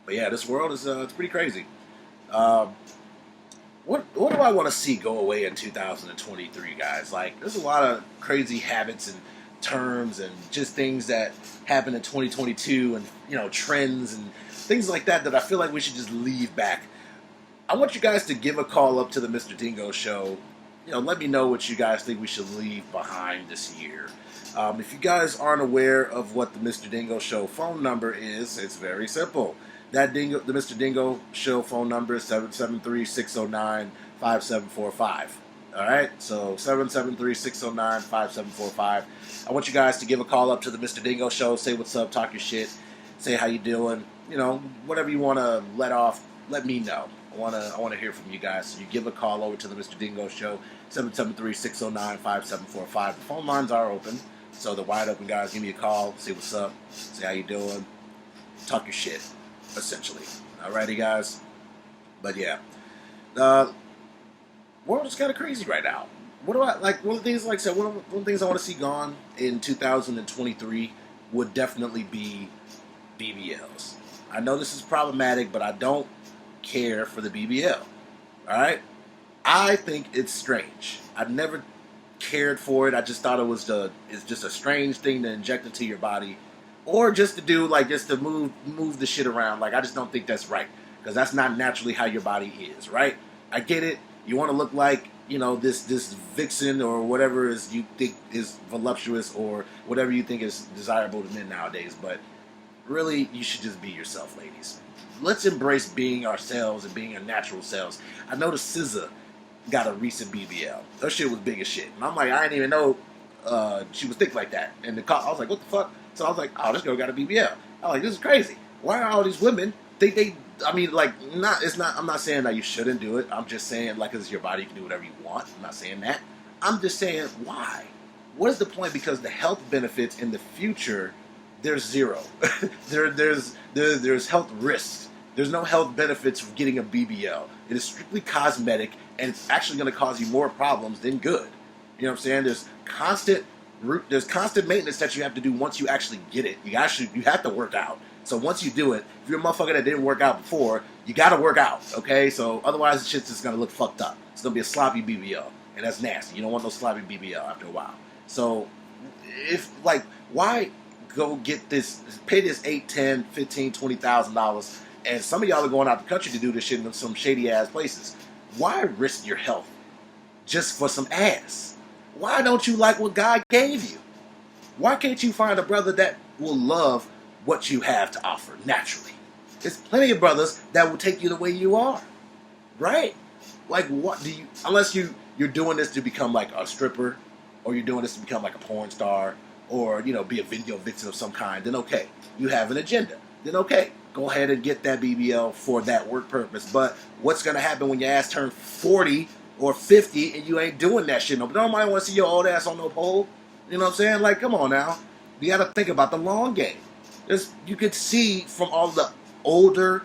But yeah, this world is it's pretty crazy. What do I want to see go away in 2023, guys? Like, there's a lot of crazy habits and terms and just things that happen in 2022 and, trends and things like that I feel like we should just leave back. I want you guys to give a call up to the Mr. DNGO Show. Let me know what you guys think we should leave behind this year. If you guys aren't aware of what the Mr. DNGO Show phone number is, it's very simple. The Mr. DNGO Show phone number is 773-609-5745. All right, so 773-609-5745. I want you guys to give a call up to the Mr. DNGO Show. Say what's up, talk your shit, say how you doing. Whatever you want to let off, let me know. I want to hear from you guys. So you give a call over to the Mr. DNGO Show, 773-609-5745. The phone lines are open, so they're wide open, guys. Give me a call, say what's up, say how you doing, talk your shit, essentially. Alrighty, guys. But yeah, world is kind of crazy right now. What do I like? One of the things, like I said, one of the things I want to see gone in 2023 would definitely be BBLs. I know this is problematic, but I don't care for the BBL. All right, I think it's strange. I've never cared for it. I just thought it's just a strange thing to inject into your body, or just to do just to move the shit around. Like, I just don't think that's right because that's not naturally how your body is. Right? I get it. You want to look like, this vixen or whatever you think is voluptuous or whatever you think is desirable to men nowadays. But really, you should just be yourself, ladies. Let's embrace being ourselves and being our natural selves. I know the SZA got a recent BBL. Her shit was big as shit. And I'm like, I didn't even know she was thick like that. And I was like, what the fuck? So I was like, oh, this girl got a BBL. I was like, this is crazy. Why are all these women think they... I'm not saying that you shouldn't do it. I'm just saying, because it's your body, you can do whatever you want. I'm not saying that. I'm just saying, why? What is the point? Because the health benefits in the future, there's zero. There's health risks. There's no health benefits from getting a BBL. It is strictly cosmetic, and it's actually going to cause you more problems than good. You know what I'm saying? There's constant maintenance that you have to do once you actually get it. You have to work out. So once you do it, if you're a motherfucker that didn't work out before, you gotta work out, okay? So otherwise the shit's just gonna look fucked up. It's gonna be a sloppy BBL, and that's nasty. You don't want no sloppy BBL after a while. So if, like, why go get this, pay this $8, $10, $15, $20,000, and some of y'all are going out the country to do this shit in some shady ass places. Why risk your health just for some ass? Why don't you like what God gave you? Why can't you find a brother that will love what you have to offer naturally? There's plenty of brothers that will take you the way you are, right? Like, what do you, unless you're doing this to become like a stripper, or you're doing this to become like a porn star, or, you know, be a video vixen of some kind, then okay, you have an agenda. Then okay, go ahead and get that BBL for that work purpose. But what's gonna happen when your ass turns 40 or 50 and you ain't doing that shit? Nobody want to see your old ass on no pole. You know what I'm saying? Like, come on now. You got to think about the long game. You could see from all the older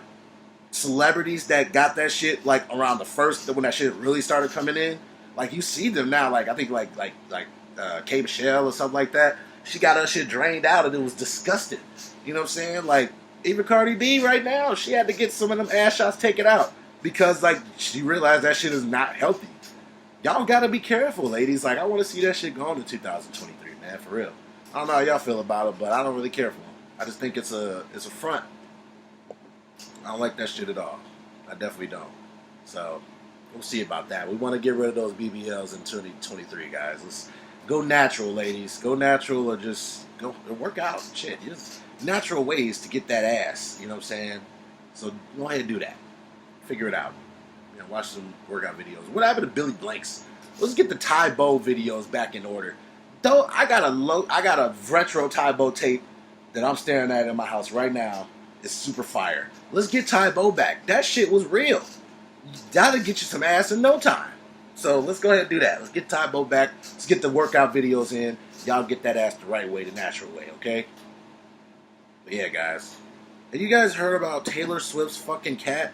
celebrities that got that shit, like around the first, when that shit really started coming in. Like, you see them now. Like, I think like K Michelle or something like that. She got her shit drained out and it was disgusting. You know what I'm saying? Like, even Cardi B right now, she had to get some of them ass shots taken out because, like, she realized that shit is not healthy. Y'all gotta be careful, ladies. Like, I want to see that shit gone in 2023, man, for real. I don't know how y'all feel about it, but I don't really care for them. I just think it's a front. I don't like that shit at all. I definitely don't. So, we'll see about that. We want to get rid of those BBLs in 2023, guys. Let's go natural, ladies. Go natural, or just go work out. Shit, just natural ways to get that ass. You know what I'm saying? So go ahead and do that. Figure it out. You know, watch some workout videos. What happened to Billy Blanks? Let's get the Ty Bo videos back in order. Though I got a retro Ty Bo tape that I'm staring at in my house right now. It's super fire. Let's get Ty Bo back. That shit was real. That'll get you some ass in no time. So let's go ahead and do that. Let's get Ty Bo back. Let's get the workout videos in. Y'all get that ass the right way, the natural way, okay? But yeah, guys. Have you guys heard about Taylor Swift's fucking cat?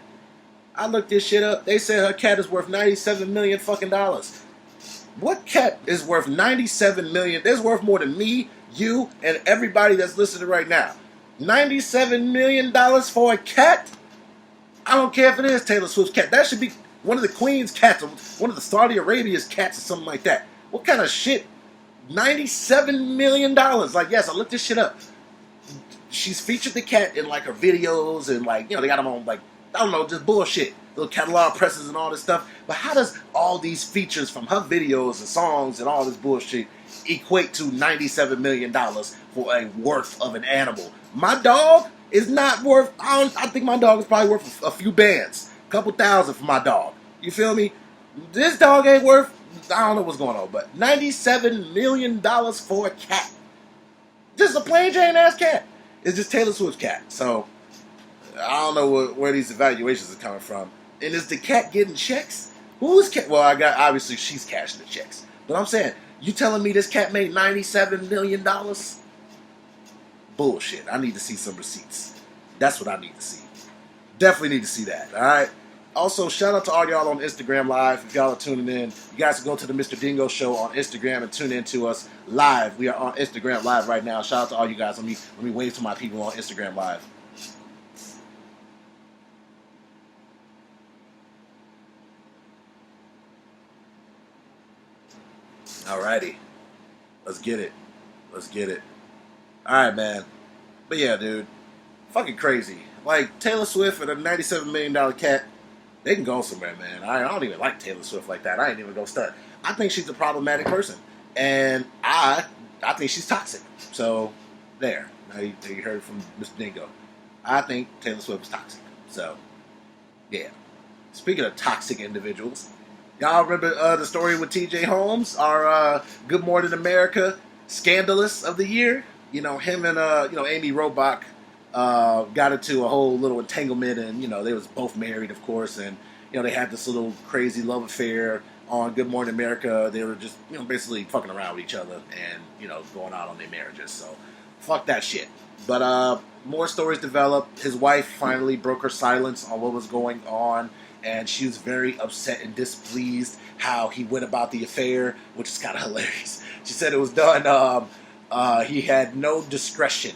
I looked this shit up. They said her cat is worth $97 million fucking dollars. What cat is worth $97 million? There's worth more than me, you, and everybody that's listening right now. $97 million for a cat? I don't care if it is Taylor Swift's cat. That should be one of the Queen's cats, or one of the Saudi Arabia's cats, or something like that. What kind of shit? $97 million. Like, yes, I looked this shit up. She's featured the cat in, like, her videos, and, like, you know, they got them on, like, I don't know, just bullshit. Little catalog presses and all this stuff. But how does all these features from her videos and songs and all this bullshit equate to $97 million for a worth of an animal? My dog is not worth, I think my dog is probably worth a few bands. A couple thousand for my dog. You feel me? This dog ain't worth, I don't know what's going on, but $97 million for a cat. Just a plain Jane ass cat. It's just Taylor Swift's cat. So, I don't know where these evaluations are coming from. And is the cat getting checks? Who's cat? Well, obviously she's cashing the checks. But I'm saying, you telling me this cat made $97 million? Bullshit. I need to see some receipts. That's what I need to see. Definitely need to see that. Alright? Also, shout out to all y'all on Instagram Live. If y'all are tuning in, you guys can go to the Mr DNGO Show on Instagram and tune in to us live. We are on Instagram Live right now. Shout out to all you guys. Let me wave to my people on Instagram Live. Alrighty. Let's get it. Let's get it. Alright, man. But yeah, dude. Fucking crazy. Like, Taylor Swift and a $97 million cat, they can go somewhere, man. I don't even like Taylor Swift like that. I ain't even gonna start. I think she's a problematic person. And I think she's toxic. So, there. Now you heard it from Mr. Dingo. I think Taylor Swift is toxic. So, yeah. Speaking of toxic individuals, y'all remember the story with TJ Holmes, our Good Morning America scandalous of the year? You know, him and Amy Robach got into a whole little entanglement, and you know, they was both married, of course, and you know, they had this little crazy love affair on Good Morning America. They were just, you know, basically fucking around with each other and, you know, going out on their marriages. So fuck that shit. But more stories developed. His wife finally broke her silence on what was going on, and she was very upset and displeased how he went about the affair, which is kind of hilarious. She said it was done, he had no discretion.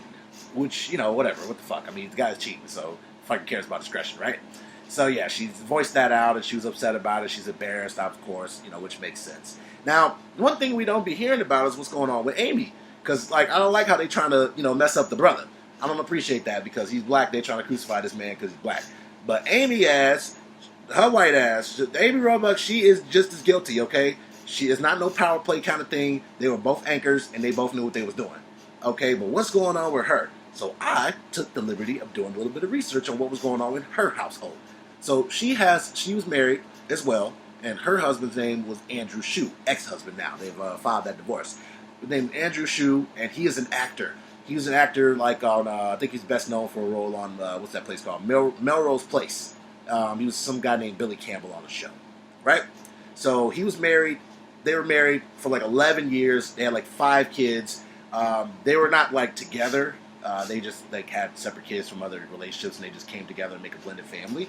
which, you know, whatever, what the fuck. I mean, the guy's cheating, so fucking cares about discretion, right? So yeah, she voiced that out, and she was upset about it. She's embarrassed, of course, you know, which makes sense. Now, one thing we don't be hearing about is what's going on with Amy, because like I don't like how they trying to, you know, mess up the brother. I don't appreciate that because he's black. They're trying to crucify this man because he's black. But Amy ass, her white ass, Amy Roebuck, she is just as guilty. Okay, she is not no power play kind of thing. They were both anchors, and they both knew what they was doing. Okay, but what's going on with her? So I took the liberty of doing a little bit of research on what was going on in her household. So she was married as well, and her husband's name was Andrew Shue, ex-husband now. They've filed that divorce. His name is Andrew Shue, and he is an actor. He was an actor like on, I think he's best known for a role on, what's that place called? Melrose Place. He was some guy named Billy Campbell on the show, right? So he was married. They were married for like 11 years. They had like 5 kids. They were not like together. They just like had separate kids from other relationships, and they just came together and make a blended family.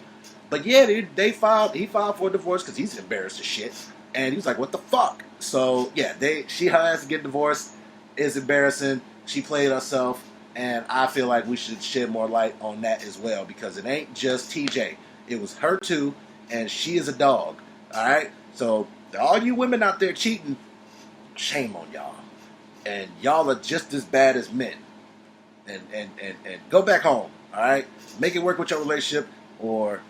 But yeah, he filed for a divorce because he's embarrassed as shit, and he was like, "What the fuck?" So yeah, she has to get divorced. It's embarrassing. She played herself, and I feel like we should shed more light on that as well because it ain't just TJ. It was her too, and she is a dog. All right, so all you women out there cheating, shame on y'all, and y'all are just as bad as men. And go back home, all right? Make it work with your relationship, or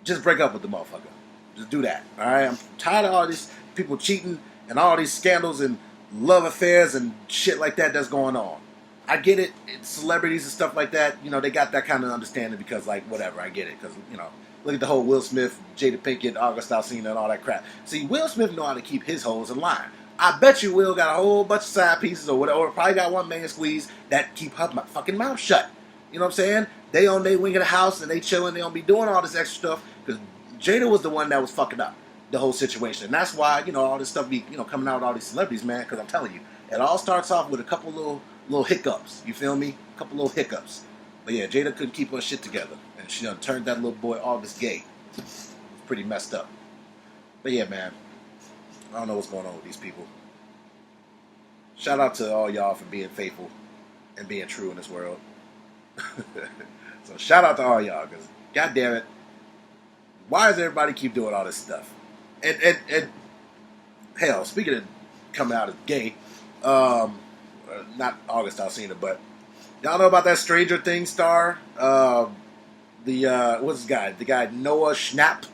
just break up with the motherfucker. Just do that, all right? I'm tired of all these people cheating and all these scandals and love affairs and shit like that that's going on. I get it. It's celebrities and stuff like that. You know, they got that kind of understanding because, like, whatever. I get it because, you know, look at the whole Will Smith, Jada Pinkett, August Alsina, and all that crap. See, Will Smith know how to keep his hoes in line. I bet you Will got a whole bunch of side pieces or whatever, or probably got one man squeeze that keep her fucking mouth shut. You know what I'm saying? They on their wing of the house and they chilling. They don't be doing all this extra stuff because Jada was the one that was fucking up the whole situation. And that's why, you know, all this stuff be, you know, coming out with all these celebrities, man, because I'm telling you, it all starts off with a couple little hiccups. You feel me? A couple little hiccups. But yeah, Jada couldn't keep her shit together. And she done turned that little boy August gay. It's pretty messed up. But yeah, man. I don't know what's going on with these people. Shout out to all y'all for being faithful and being true in this world. So shout out to all y'all, because god damn it, why does everybody keep doing all this stuff? And hell, speaking of coming out as gay, not August Alsina, but y'all know about that Stranger Things star? What's his guy? The guy Noah Schnapp.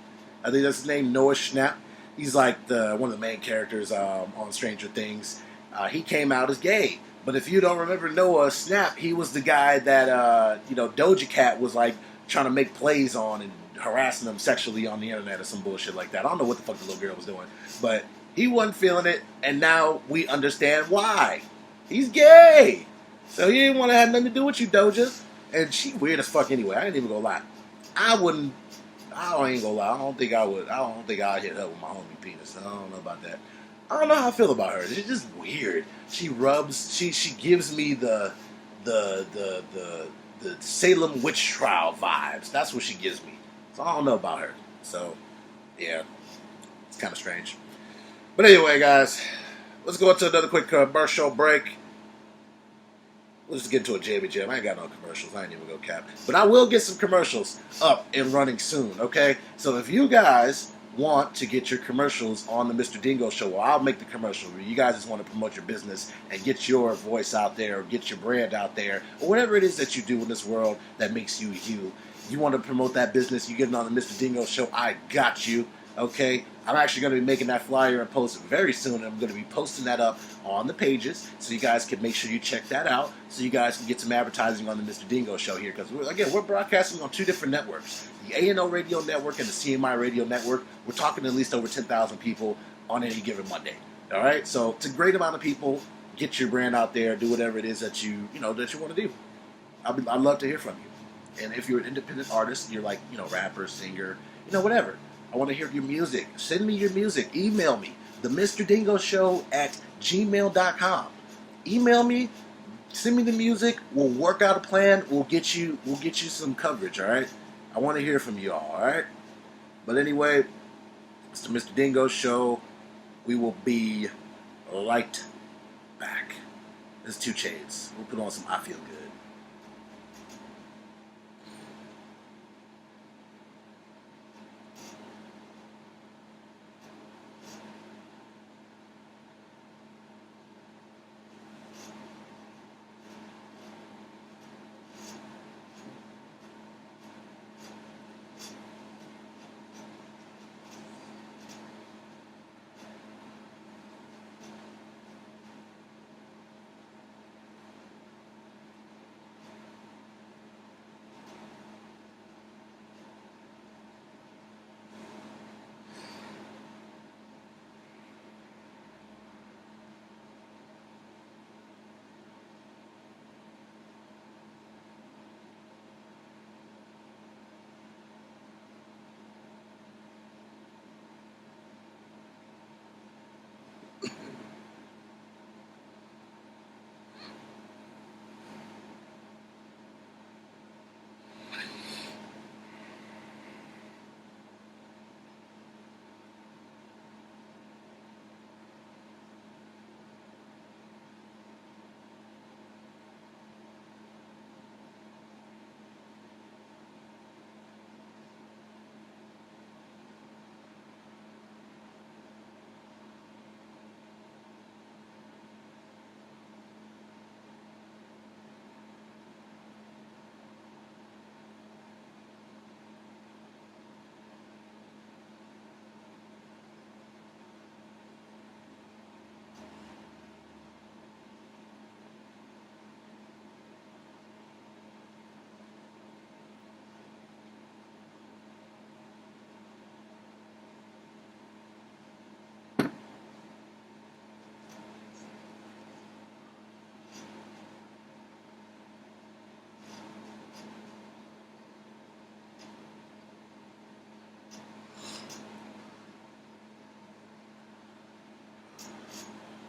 I think that's his name, Noah Schnapp. He's like one of the main characters on Stranger Things. He came out as gay. But if you don't remember Noah Schnapp, he was the guy that, Doja Cat was like trying to make plays on and harassing them sexually on the internet or some bullshit like that. I don't know what the fuck the little girl was doing. But he wasn't feeling it, and now we understand why. He's gay. So he didn't want to have nothing to do with you, Doja. And she weird as fuck anyway. I ain't even gonna lie. I ain't gonna lie. I don't think I'd hit her with my homie penis. I don't know about that. I don't know how I feel about her. She's just weird. She gives me the Salem witch trial vibes. That's what she gives me. So I don't know about her. So yeah, it's kind of strange. But anyway, guys, let's go into another quick commercial break. Let's get into a Jamie Jam. I ain't got no commercials. I ain't even go cap. But I will get some commercials up and running soon, okay? So if you guys want to get your commercials on the Mr. DNGO Show, well, I'll make the commercial. You guys just want to promote your business and get your voice out there or get your brand out there or whatever it is that you do in this world that makes you you. You want to promote that business, you get it on the Mr. DNGO Show, I got you, okay? I'm actually going to be making that flyer and post it very soon, and I'm going to be posting that up on the pages so you guys can make sure you check that out so you guys can get some advertising on the Mr. DNGO Show here because, we're broadcasting on 2 different networks, the A&O Radio Network and the CMI Radio Network. We're talking to at least over 10,000 people on any given Monday, all right? So it's a great amount of people. Get your brand out there. Do whatever it is that you want to do. I'd love to hear from you. And if you're an independent artist, you're like, rapper, singer, whatever. I want to hear your music. Send me your music. Email me. The Mr. DNGO Show at gmail.com. Email me. Send me the music. We'll work out a plan. We'll get you some coverage, all right? I want to hear from you all right? But anyway, it's the Mr. DNGO Show. We will be right back. There's 2 Chainz. We'll put on some I Feel Good.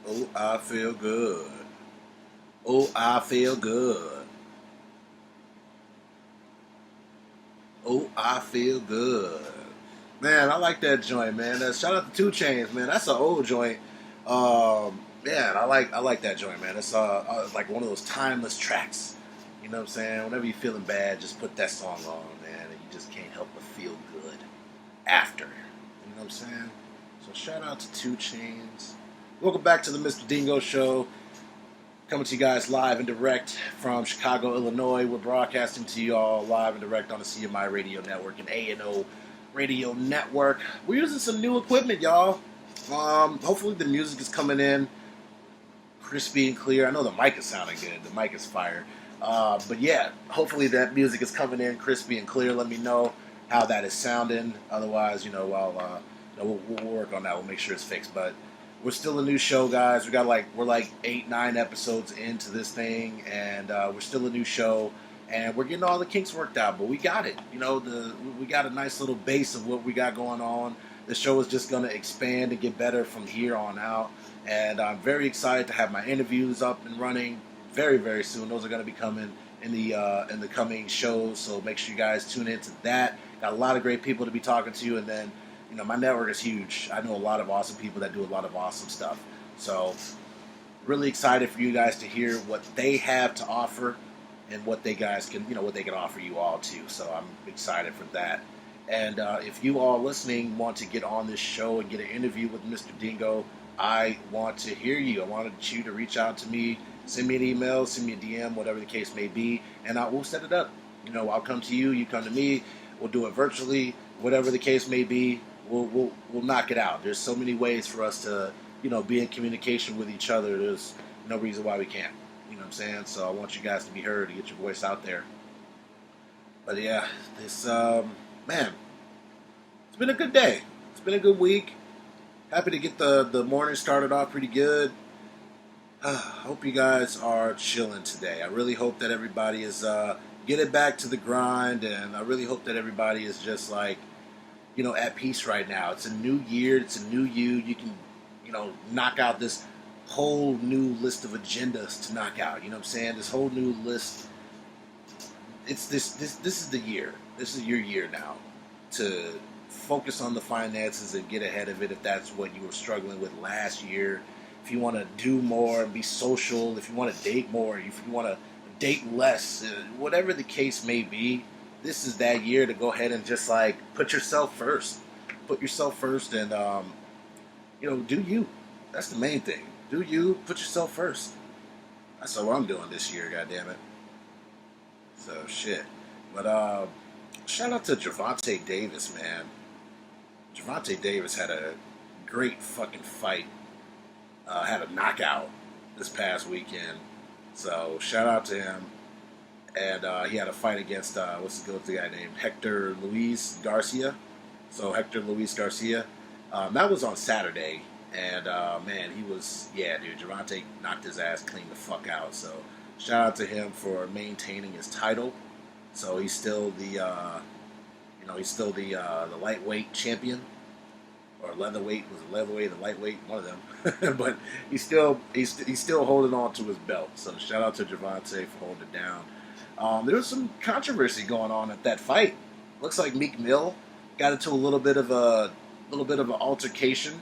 Oh, I feel good. Oh, I feel good. Oh, I feel good. Man, I like that joint, man. Shout out to 2 Chainz, man. That's an old joint. Man, I like that joint, man. It's like one of those timeless tracks. You know what I'm saying? Whenever you're feeling bad, just put that song on, man, and you just can't help but feel good after. You know what I'm saying? So shout out to 2 Chainz. Welcome back to the Mr. DNGO Show. Coming to you guys live and direct from Chicago, Illinois. We're broadcasting to you all live and direct on the CMI Radio Network and A&O Radio Network. We're using some new equipment, y'all. Hopefully the music is coming in crispy and clear. I know the mic is sounding good. The mic is fire. But yeah, hopefully that music is coming in crispy and clear. Let me know how that is sounding. Otherwise, we'll work on that. We'll make sure it's fixed. But we're still a new show, guys. We're like 8-9 episodes into this thing, and we're still a new show, and we're getting all the kinks worked out. But we got it. We got a nice little base of what we got going on. The show is just going to expand and get better from here on out, and I'm very excited to have my interviews up and running very, very soon. Those are going to be coming in the coming shows, so make sure you guys tune into that. Got a lot of great people to be talking to, and then. My network is huge. I know a lot of awesome people that do a lot of awesome stuff. So, really excited for you guys to hear what they have to offer and what they guys can, what they can offer you all too. So, I'm excited for that. And if you all listening want to get on this show and get an interview with Mr. DNGO, I want to hear you. I wanted you to reach out to me, send me an email, send me a DM, whatever the case may be, and we'll set it up. I'll come to you, you come to me. We'll do it virtually, whatever the case may be. We'll knock it out. There's so many ways for us to, be in communication with each other. There's no reason why we can't. You know what I'm saying? So I want you guys to be heard, to get your voice out there. But yeah, this, man, it's been a good day. It's been a good week. Happy to get the morning started off pretty good. Hope you guys are chilling today. I really hope that everybody is getting back to the grind, and I really hope that everybody is just like, at peace right now. It's a new year. It's a new you. You can, knock out this whole new list of agendas to knock out. You know what I'm saying? This whole new list. It's this is the year. This is your year now to focus on the finances and get ahead of it if that's what you were struggling with last year. If you want to do more and be social, if you want to date more, if you want to date less, whatever the case may be, this is that year to go ahead and just like put yourself first. Put yourself first and, do you. That's the main thing. Do you. Put yourself first. That's what I'm doing this year, goddammit. So, shit. But, shout out to Gervonta Davis, man. Gervonta Davis had a great fucking fight. Had a knockout this past weekend. So, shout out to him. And he had a fight against, what's the guy named? Hector Luis Garcia. So Hector Luis Garcia. That was on Saturday. And, man, Gervonta knocked his ass clean the fuck out. So shout out to him for maintaining his title. So he's still the lightweight champion. Or leatherweight, was it leatherweight or lightweight? One of them. But he's still holding on to his belt. So shout out to Gervonta for holding it down. There was some controversy going on at that fight. Looks like Meek Mill got into a little bit of an altercation.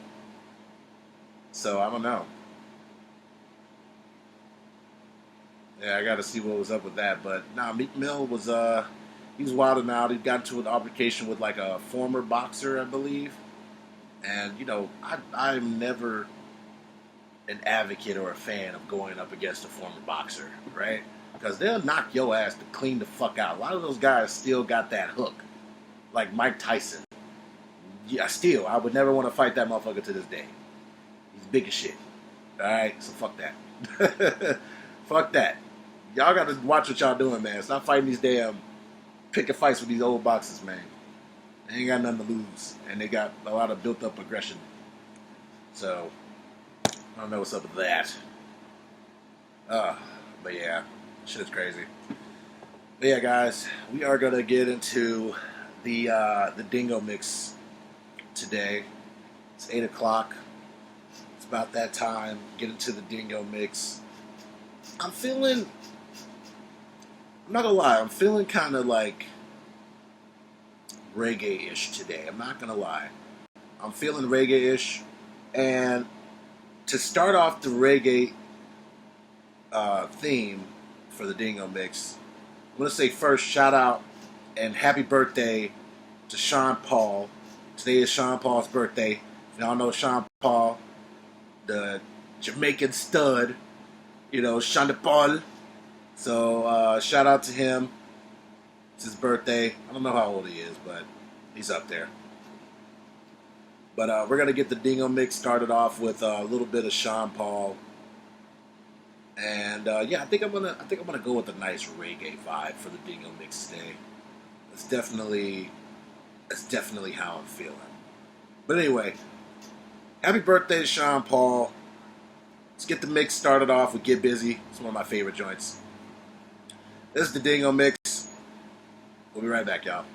So I don't know. Yeah, I got to see what was up with that. But Meek Mill was he was wilding out. He got into an altercation with like a former boxer, I believe. And I'm never an advocate or a fan of going up against a former boxer, right? Because they'll knock your ass to clean the fuck out. A lot of those guys still got that hook. Like Mike Tyson. Yeah, I would never want to fight that motherfucker to this day. He's big as shit. Alright, so fuck that. Fuck that. Y'all gotta watch what y'all doing, man. Stop fighting these damn picking fights with these old boxers, man. They ain't got nothing to lose. And they got a lot of built up aggression. So, I don't know what's up with that. But yeah. Shit's crazy. But yeah, guys, we are gonna get into the Dingo mix today. It's 8 o'clock. It's about that time. Get into the Dingo mix. I'm feeling. I'm not gonna lie. I'm feeling kind of like reggae-ish today. I'm not gonna lie. I'm feeling reggae-ish, and to start off the reggae theme for the Dingo mix, I'm gonna say first shout out and happy birthday to Sean Paul. Today is Sean Paul's birthday. If y'all know Sean Paul, the Jamaican stud, Sean Paul. So shout out to him. It's his birthday. I don't know how old he is, but he's up there. But we're gonna get the Dingo mix started off with a little bit of Sean Paul, and yeah, I think I'm gonna go with a nice reggae vibe for the Dingo mix today. That's definitely how I'm feeling. But anyway, happy birthday to Sean Paul. Let's get the mix started off with Get Busy. It's one of my favorite joints. This is the Dingo mix. We'll be right back, y'all.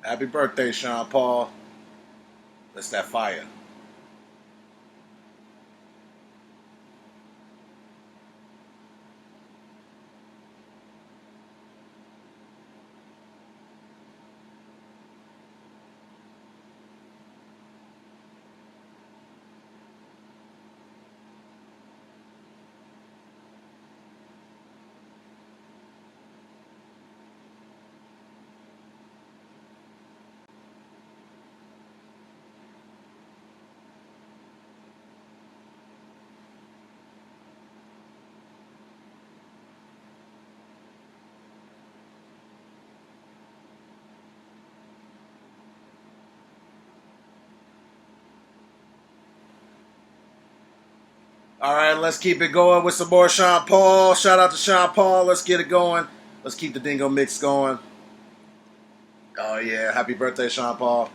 Happy birthday, Sean Paul. That's that fire. All right, let's keep it going with some more Sean Paul. Shout out to Sean Paul. Let's get it going. Let's keep the Dingo mix going. Oh, yeah. Happy birthday, Sean Paul.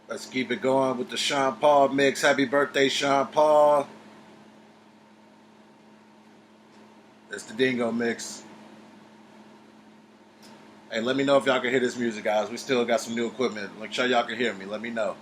Let's keep it going with the Sean Paul mix. Happy birthday, Sean Paul. It's the Dingo mix. Hey, let me know if y'all can hear this music, guys. We still got some new equipment. Make sure y'all can hear me. Let me know.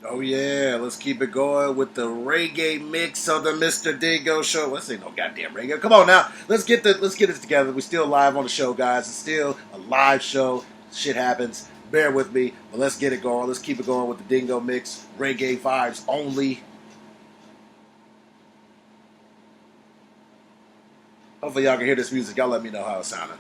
Oh yeah, let's keep it going with the reggae mix of the Mr DNGO Show. Let's say no goddamn reggae. Come on now, let's get it together. We're still live on the show, guys. It's still a live show. Shit happens. Bear with me, but let's get it going. Let's keep it going with the Dingo mix. Reggae vibes only. Hopefully y'all can hear this music. Y'all let me know how it sounded.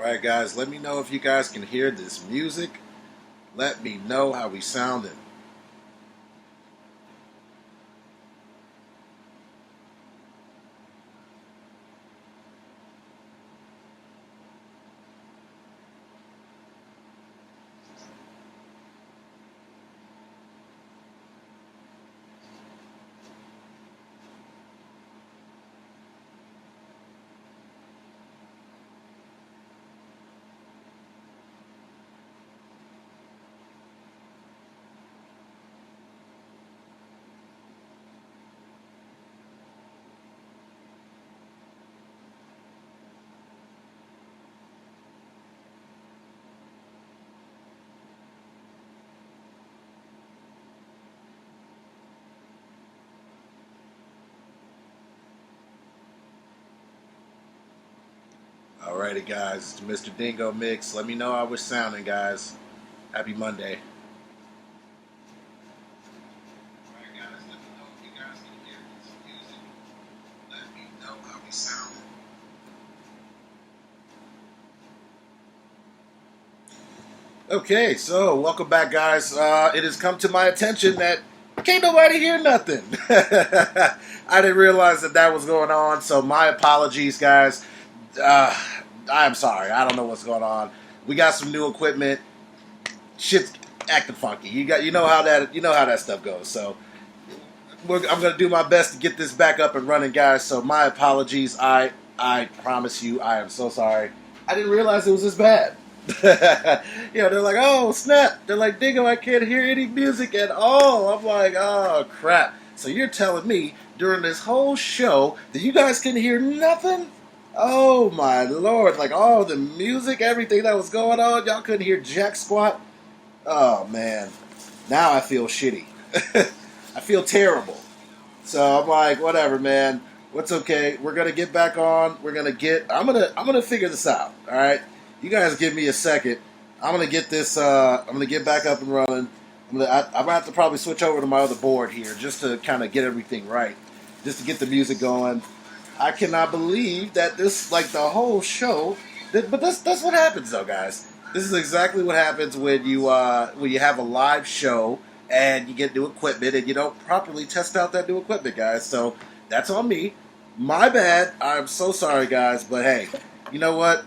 Alright guys, let me know if you guys can hear this music. Let me know how we sounding. Alrighty guys, it's the Mr. Dingo Mix. Let me know how we're sounding guys. Happy Monday. Alright guys, let me know if you guys can hear this music. Let me know how we sounding. Okay, so welcome back guys. It has come to my attention that can't nobody hear nothing. I didn't realize that was going on, so my apologies guys. I'm sorry. I don't know what's going on. We got some new equipment. Shit's acting funky. You know how that stuff goes. So I'm gonna do my best to get this back up and running, guys. So my apologies. I promise you, I am so sorry. I didn't realize it was this bad. They're like, oh snap. They're like, Dingo, I can't hear any music at all. I'm like, oh crap. So you're telling me during this whole show that you guys can hear nothing? Oh my lord, like all the music, everything that was going on, y'all couldn't hear jack squat? Oh man, now I feel shitty. I feel terrible. So I'm like, whatever man, what's okay, we're gonna get back on, I'm gonna figure this out, alright? You guys give me a second, I'm gonna get this, I'm gonna get back up and running. I'm gonna have to probably switch over to my other board here, just to kind of get everything right, just to get the music going. I cannot believe that this, like the whole show, but that's what happens though, guys. This is exactly what happens when you have a live show and you get new equipment and you don't properly test out that new equipment, guys. So that's on me. My bad. I'm so sorry, guys. But hey, you know what?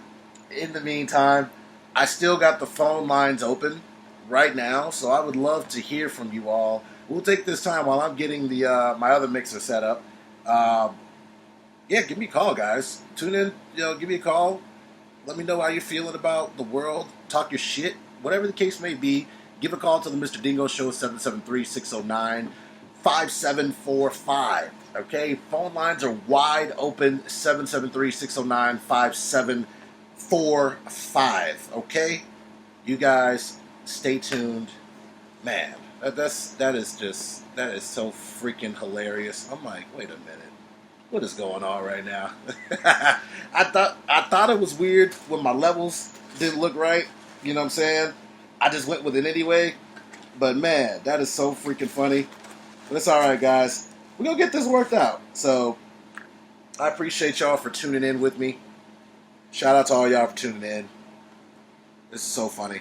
In the meantime, I still got the phone lines open right now, so I would love to hear from you all. We'll take this time while I'm getting the my other mixer set up. Yeah, give me a call, guys. Tune in, give me a call. Let me know how you're feeling about the world. Talk your shit. Whatever the case may be, give a call to the Mr. DNGO Show, 773-609-5745. Okay? Phone lines are wide open, 773-609-5745. Okay? You guys, stay tuned. Man, that is so freaking hilarious. I'm like, wait a minute. What is going on right now? I thought it was weird when my levels didn't look right. You know what I'm saying? I just went with it anyway. But man, that is so freaking funny. But it's alright, guys. We're going to get this worked out. So, I appreciate y'all for tuning in with me. Shout out to all y'all for tuning in. This is so funny.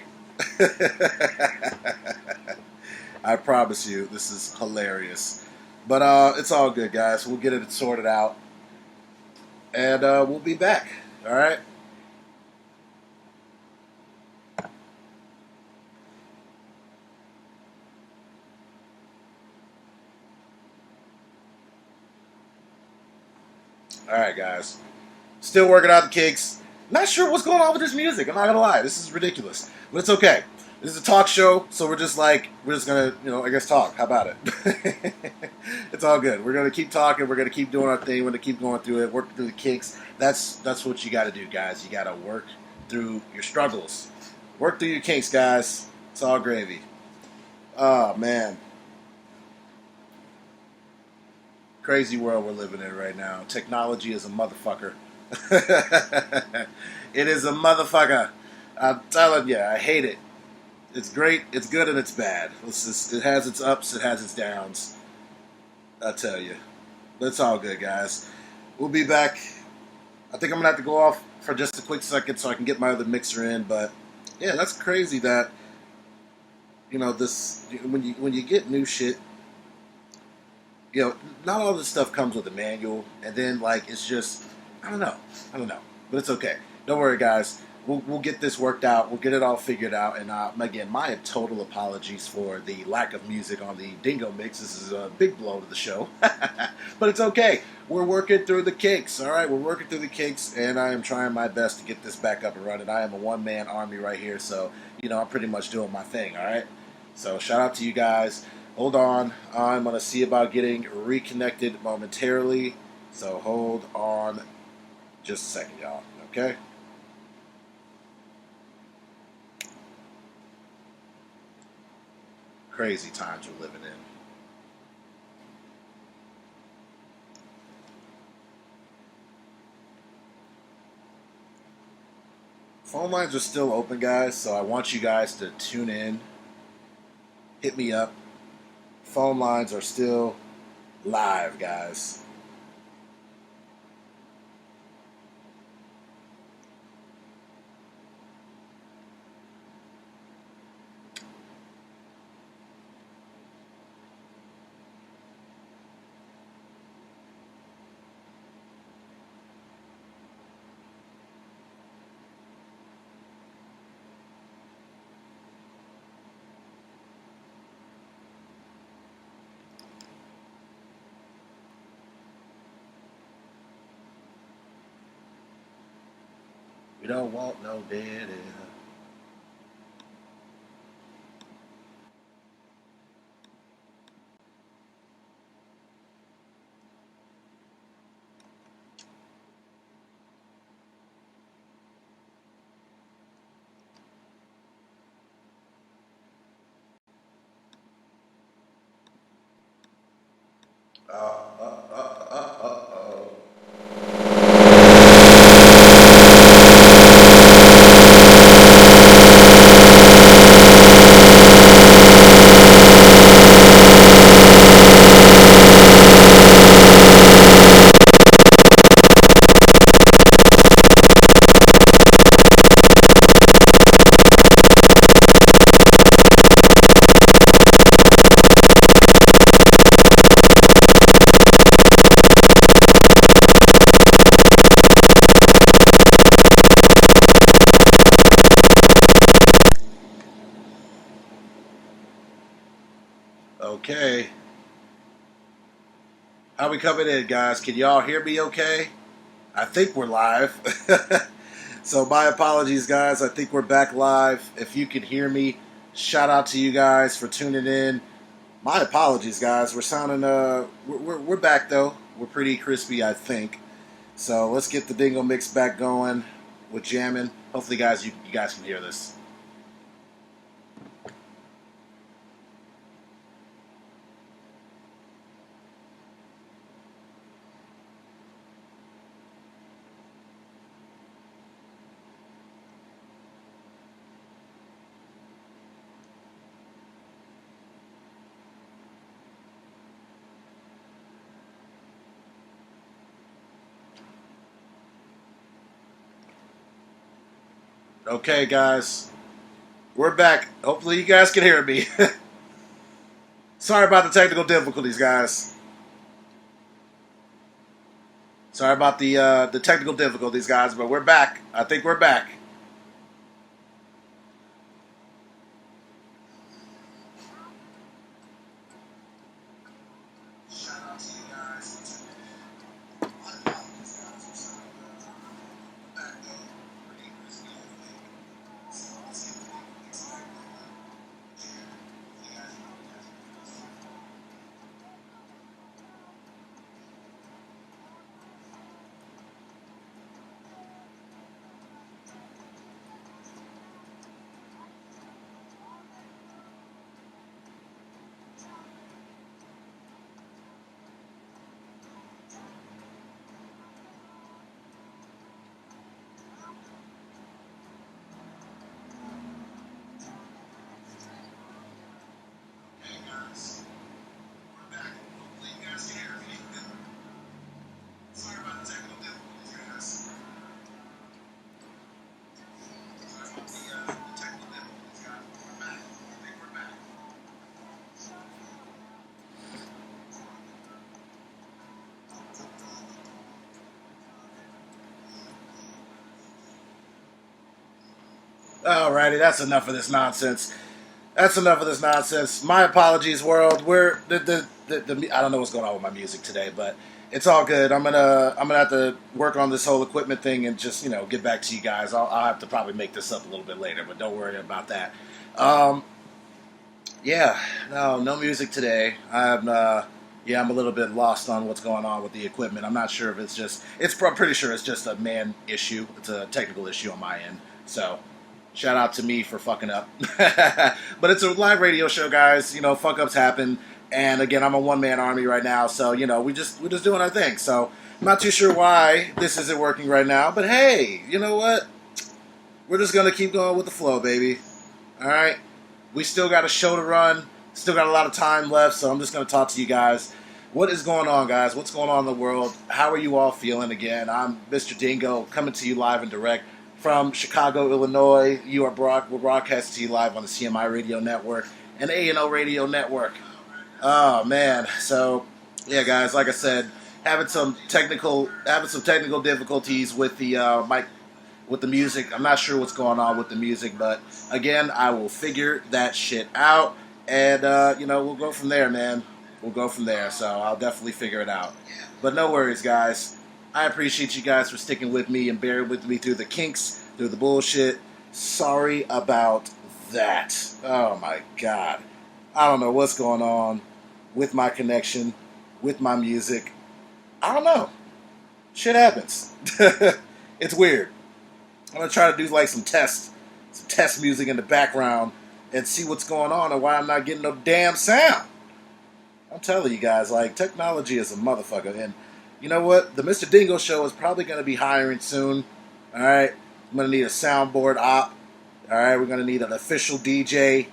I promise you, this is hilarious. But it's all good, guys. We'll get it sorted out. And we'll be back. All right? All right, guys. Still working out the kinks. Not sure what's going on with this music. I'm not going to lie. This is ridiculous. But it's okay. This is a talk show, so we're just gonna, I guess talk. How about it? It's all good. We're gonna keep talking. We're gonna keep doing our thing. We're gonna keep going through it, working through the kinks. That's what you got to do, guys. You got to work through your struggles. Work through your kinks, guys. It's all gravy. Oh man, crazy world we're living in right now. Technology is a motherfucker. It is a motherfucker. I'm telling you, I hate it. It's great, it's good, and it's bad. It has its ups, it has its downs. I tell you. But it's all good, guys. We'll be back. I think I'm going to have to go off for just a quick second so I can get my other mixer in. But yeah, that's crazy that this when you get new shit, not all this stuff comes with a manual, and then like it's just I don't know, but it's okay. Don't worry, guys. We'll get this worked out. We'll get it all figured out. And again, my total apologies for the lack of music on the Dingo Mix. This is a big blow to the show, but it's okay. We're working through the kinks. All right, we're working through the kinks, and I am trying my best to get this back up and running. I am a one-man army right here, so I'm pretty much doing my thing. All right. So shout out to you guys. Hold on. I'm going to see about getting reconnected momentarily. So hold on just a second, y'all. Okay? Crazy times we're living in. Phone lines are still open, guys, so I want you guys to tune in. Hit me up. Phone lines are still live, guys. We don't want no dead end. Uh-oh. Okay. How we coming in, guys? Can y'all hear me okay? I think we're live. So my apologies, guys. I think we're back live. If you can hear me, shout out to you guys for tuning in. My apologies, guys. We're sounding we're back though. We're pretty crispy, I think. So let's get the Dingo Mix back going with jamming. Hopefully, guys, you guys can hear this. Okay, guys, we're back. Hopefully, you guys can hear me. Sorry about the technical difficulties, guys. Sorry about the technical difficulties, guys, but we're back. I think we're back. Alrighty, that's enough of this nonsense. That's enough of this nonsense. My apologies, world. We're the I don't know what's going on with my music today, but it's all good. I'm gonna have to work on this whole equipment thing and just get back to you guys. I'll have to probably make this up a little bit later, but don't worry about that. Um, yeah, no music today. I'm a little bit lost on what's going on with the equipment. I'm not sure if I'm pretty sure it's just a man issue. It's a technical issue on my end. So, shout out to me for fucking up. But it's a live radio show, guys. Fuck ups happen. And again, I'm a one man army right now, so we're just doing our thing. So, I'm not too sure why this isn't working right now, but hey, you know what? We're just gonna keep going with the flow, baby. All right. We still got a show to run. Still got a lot of time left, so I'm just going to talk to you guys. What is going on, guys? What's going on in the world? How are you all feeling again? I'm Mr. DNGO, coming to you live and direct from Chicago, Illinois. We're broadcasting to you live on the CMI Radio Network and A&O Radio Network. Oh, man. So, yeah, guys, like I said, having some technical difficulties with the mic, with the music. I'm not sure what's going on with the music, but again, I will figure that shit out. And, we'll go from there, man. We'll go from there. So I'll definitely figure it out. But no worries, guys. I appreciate you guys for sticking with me and bearing with me through the kinks, through the bullshit. Sorry about that. Oh, my God. I don't know what's going on with my connection, with my music. I don't know. Shit happens. It's weird. I'm going to try to do like some test music in the background and see what's going on and why I'm not getting no damn sound. I'm telling you guys, like, technology is a motherfucker. And you know what? The Mr. DNGO Show is probably going to be hiring soon. Alright? I'm going to need a soundboard op. Alright? We're going to need an official DJ.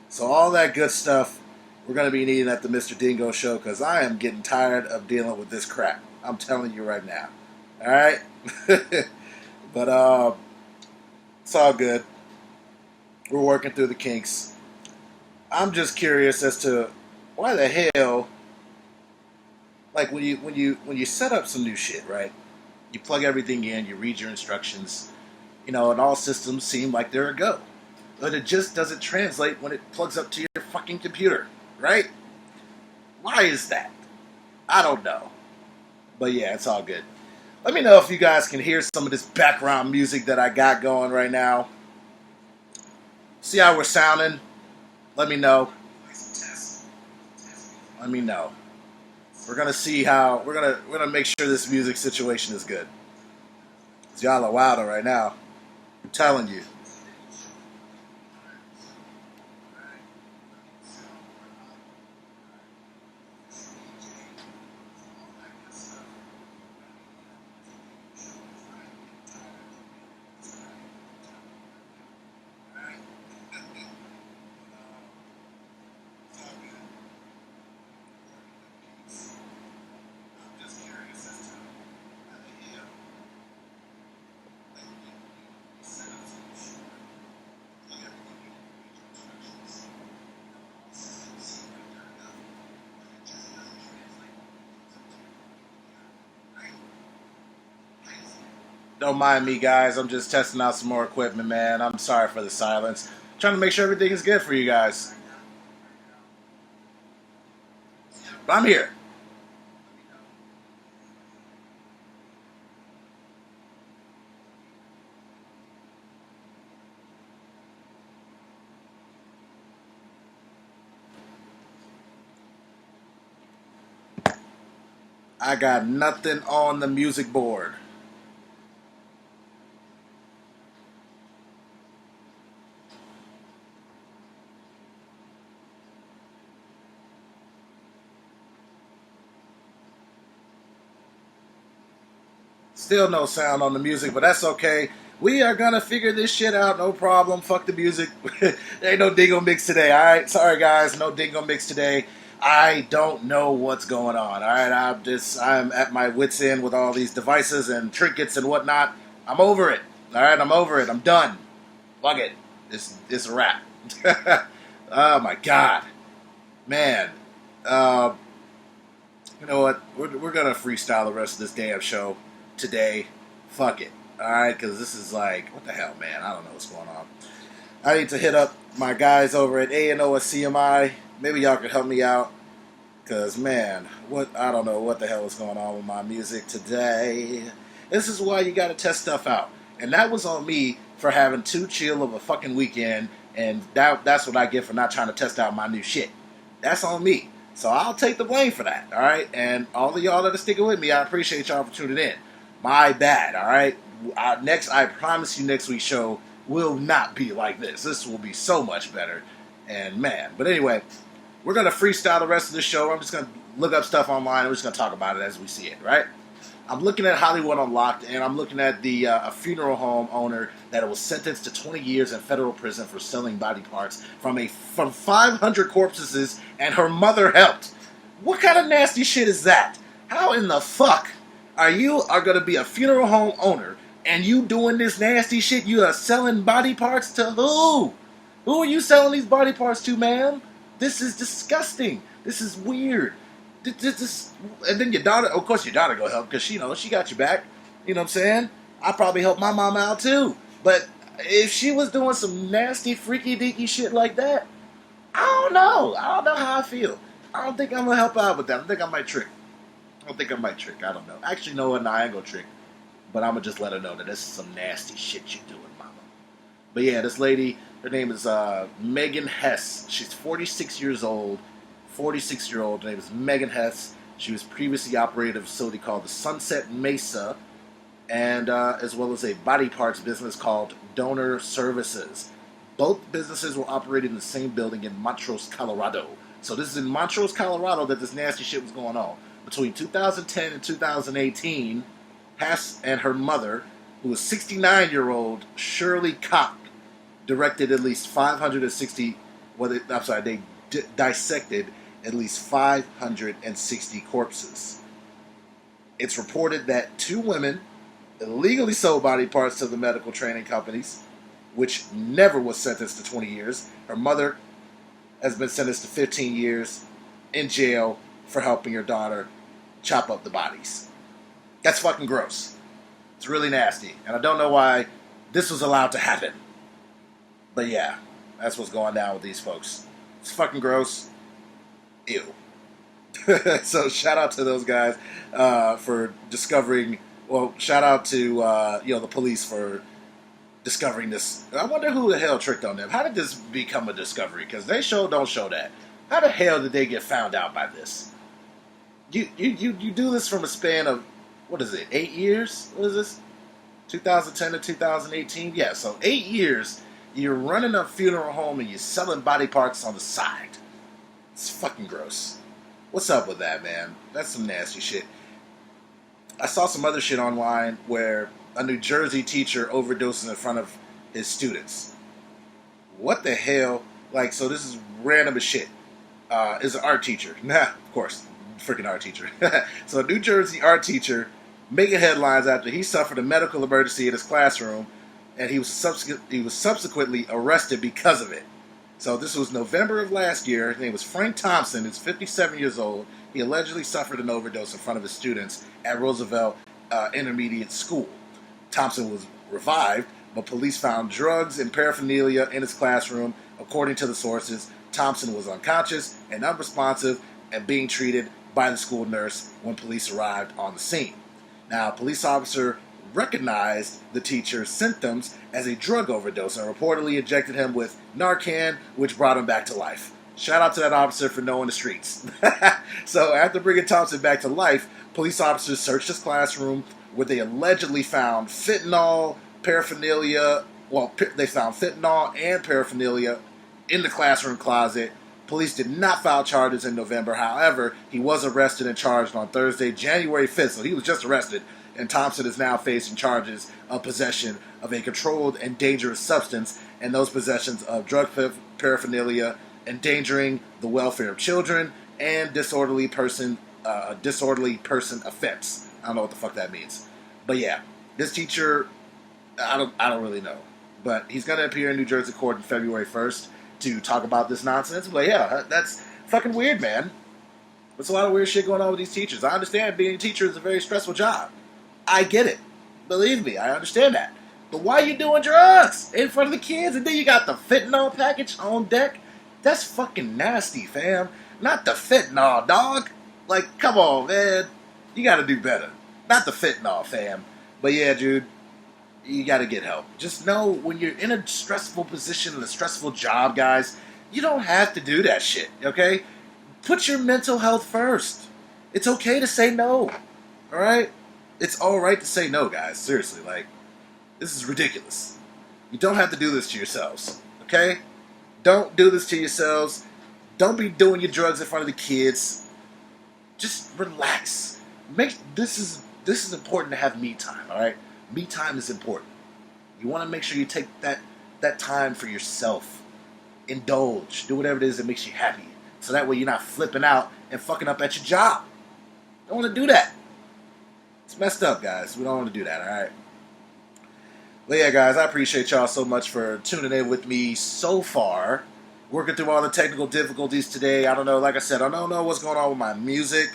So all that good stuff we're going to be needing at the Mr. DNGO Show because I am getting tired of dealing with this crap. I'm telling you right now. Alright? But, it's all good. We're working through the kinks. I'm just curious as to why the hell, like when you set up some new shit, right? You plug everything in, you read your instructions, and all systems seem like they're a go. But it just doesn't translate when it plugs up to your fucking computer, right? Why is that? I don't know. But yeah, it's all good. Let me know if you guys can hear some of this background music that I got going right now. See how we're sounding? Let me know. Let me know. We're gonna see how we're gonna make sure this music situation is good. 'Cause y'all are wilder right now. I'm telling you. Don't mind me, guys. I'm just testing out some more equipment, man. I'm sorry for the silence. Trying to make sure everything is good for you guys. But I'm here. I got nothing on the music board. Still no sound on the music, but that's okay. We are gonna figure this shit out, no problem. Fuck the music. There ain't no dingo mix today, alright? Sorry guys, no dingo mix today. I don't know what's going on, alright? I'm at my wit's end with all these devices and trinkets and whatnot. I'm over it. Alright, I'm over it. I'm done. Fuck it. It's a wrap. Oh my god. Man. You know what? We're gonna freestyle the rest of this damn show today. Fuck it. Alright, because this is like, what the hell, man? I don't know what's going on. I need to hit up my guys over at A&O at CMI. Maybe y'all could help me out. Because, man, I don't know what the hell is going on with my music today. This is why you got to test stuff out. And that was on me for having too chill of a fucking weekend. And that's what I get for not trying to test out my new shit. That's on me. So I'll take the blame for that, all right? And all of y'all that are sticking with me, I appreciate y'all for tuning in. My bad, all right? I promise you next week's show will not be like this. This will be so much better. And, man. But anyway, we're going to freestyle the rest of the show. I'm just going to look up stuff online and we're just going to talk about it as we see it, right? I'm looking at Hollywood Unlocked, and I'm looking at a funeral home owner that was sentenced to 20 years in federal prison for selling body parts from 500 corpses, and her mother helped. What kind of nasty shit is that? How in the fuck are going to be a funeral home owner and you doing this nasty shit? You are selling body parts to who? Who are you selling these body parts to, ma'am? This is disgusting. This is weird. And then your daughter, of course your daughter go help because she got your back. You know what I'm saying? I probably helped my mom out too. But if she was doing some nasty, freaky deaky shit like that, I don't know. I don't know how I feel. I don't think I'm going to help out with that. I think I might trick. I don't know. Actually, no, I ain't going to trick. But I'm going to just let her know that this is some nasty shit you doing, mama. But yeah, this lady, her name is Megan Hess. She's 46 years old. 46-year-old. Her name is Megan Hess. She was previously operated a facility called the Sunset Mesa, and as well as a body parts business called Donor Services. Both businesses were operated in the same building in Montrose, Colorado. So this is in Montrose, Colorado that this nasty shit was going on. Between 2010 and 2018, Hess and her mother, who was 69-year-old Shirley Koch, directed at least 560. They dissected at least 560 corpses. It's reported that 2 women illegally sold body parts to the medical training companies, which never was sentenced to 20 years. Her mother has been sentenced to 15 years in jail for helping her daughter chop up the bodies. That's fucking gross. It's really nasty. And I don't know why this was allowed to happen. But yeah, that's what's going down with these folks. It's fucking gross. Ew. So shout out to those guys for discovering. Well, shout out to the police for discovering this. I wonder who the hell tricked on them. How did this become a discovery? Because they don't show that. How the hell did they get found out by this? You do this from a span of, what is it, 8 years? What is this? 2010 to 2018? Yeah, so 8 years. You're running a funeral home and you're selling body parts on the side. It's fucking gross. What's up with that, man? That's some nasty shit. I saw some other shit online where a New Jersey teacher overdoses in front of his students. What the hell? Like, so this is random as shit. Is an art teacher. Nah, of course. Freaking art teacher. So a New Jersey art teacher making headlines after he suffered a medical emergency in his classroom, and he was subsequently arrested because of it. So this was November of last year. His name was Frank Thompson. He's 57 years old. He allegedly suffered an overdose in front of his students at Roosevelt Intermediate School. Thompson was revived, but police found drugs and paraphernalia in his classroom. According to the sources, Thompson was unconscious and unresponsive and being treated by the school nurse when police arrived on the scene. Now, a police officer recognized the teacher's symptoms as a drug overdose and reportedly injected him with Narcan, which brought him back to life. Shout out to that officer for knowing the streets. So after bringing Thompson back to life, police officers searched his classroom where they allegedly found fentanyl, paraphernalia. Well, they found fentanyl and paraphernalia in the classroom closet. Police did not file charges in November. However, he was arrested and charged on Thursday, January 5th. So he was just arrested. And Thompson is now facing charges of possession of a controlled and dangerous substance, and those possessions of drug paraphernalia, endangering the welfare of children, and disorderly person offense. I don't know what the fuck that means, but yeah, this teacher, I don't really know, but he's gonna appear in New Jersey court on February 1st to talk about this nonsense. But yeah, that's fucking weird, man. There's a lot of weird shit going on with these teachers. I understand being a teacher is a very stressful job. I get it. Believe me, I understand that. But why you doing drugs in front of the kids? And then you got the fentanyl package on deck? That's fucking nasty, fam. Not the fentanyl, dog. Like, come on, man. You gotta do better. Not the fentanyl, fam. But yeah, dude, you gotta get help. Just know when you're in a stressful position, in a stressful job, guys, you don't have to do that shit, okay? Put your mental health first. It's okay to say no, alright? It's alright to say no, guys. Seriously, like, this is ridiculous. You don't have to do this to yourselves, okay? Don't do this to yourselves. Don't be doing your drugs in front of the kids. Just relax. This is important to have me time, all right? Me time is important. You want to make sure you take that time for yourself. Indulge. Do whatever it is that makes you happy. So that way you're not flipping out and fucking up at your job. Don't want to do that. It's messed up, guys. We don't want to do that, all right? But yeah, guys, I appreciate y'all so much for tuning in with me so far. Working through all the technical difficulties today. I don't know, like I said, I don't know what's going on with my music,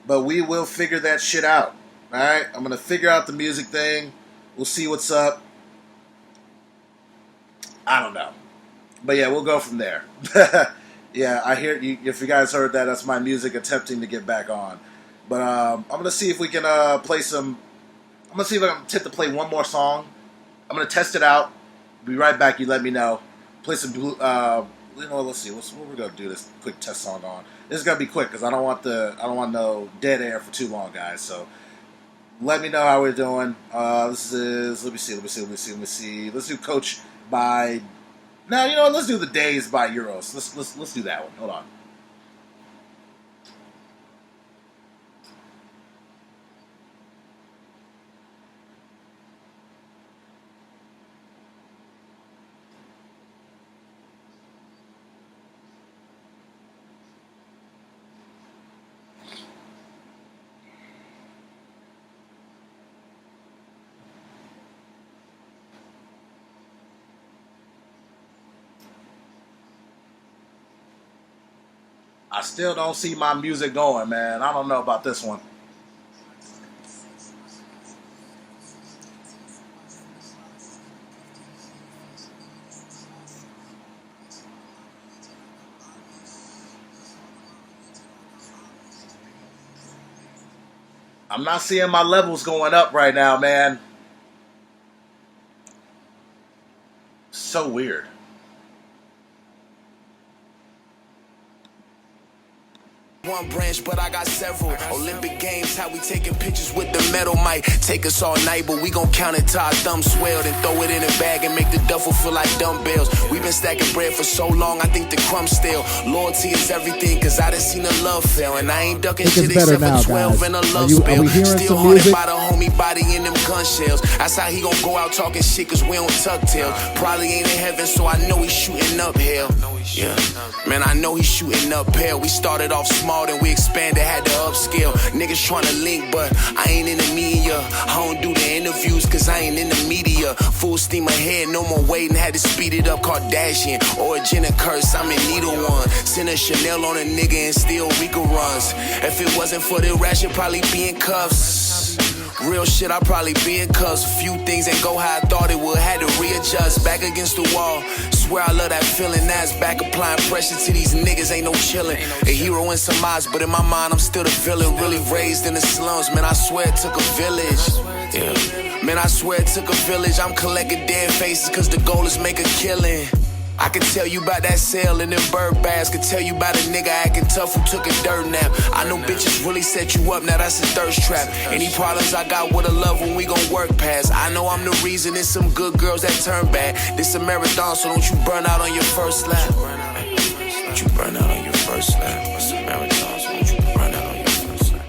but we will figure that shit out. Alright? I'm going to figure out the music thing. We'll see what's up. I don't know. But yeah, we'll go from there. Yeah, I hear you. If you guys heard that, that's my music attempting to get back on. But I'm going to see if we can play some... I'm going to see if I can attempt to play one more song. I'm going to test it out. Be right back. You let me know. Play some... let's see. What we're going to do this quick test song on. This is going to be quick because I don't want no dead air for too long, guys. So let me know how we're doing. This is... Let me see. Let's do Coach by... Now, you know what? Let's do The Days by Euros. Let's do that one. Hold on. I still don't see my music going, man. I don't know about this one. I'm not seeing my levels going up right now, man. So weird. One branch, but I got several. Olympic Games, how we taking pictures with the medal might take us all night, but we gon' count it till our thumbs swell, then throw it in a bag and make the duffel feel like dumbbells. We've been stacking bread for so long, I think the crumbs stale. Loyalty is everything, cause I done seen the love fail, and I ain't ducking shit except for 12 and a love spell. Still haunted by the homie body in them gun shells. That's how he gon' go out talking shit, cause we don't tuck tails. Probably ain't in heaven, so I know he's shooting up hell. Yeah, man, I know he's shooting up hell. We started off small, then we expanded, had to upscale. Niggas tryna link, but I ain't in the media. I don't do the interviews, cause I ain't in the media. Full steam ahead, no more waiting, had to speed it up. Kardashian, origin and curse, I'm in neither one. Send a Chanel on a nigga and still Rica runs. If it wasn't for the rash, it'd probably be in cuffs. Real shit, I'd probably be in cuffs. Few things ain't go how I thought it would. Had to readjust, back against the wall. Swear I love that feeling. That's back applying pressure to these niggas. Ain't no chillin'. A hero in some eyes, but in my mind I'm still the villain. Really raised in the slums, man, I swear it took a village. Yeah, man, I swear it took a village. I'm collecting dead faces cause the goal is make a killing. I can tell you about that sale in them bird bags. Could tell you about a nigga acting tough who took a dirt nap. I know bitches really set you up, now that's a thirst trap. Any problems I got with a love when we gon' work past. I know I'm the reason there's some good girls that turn bad. This a marathon, so don't you burn out on your first lap. Don't you burn out on your first lap. It's a marathon, so don't you burn out on your first lap.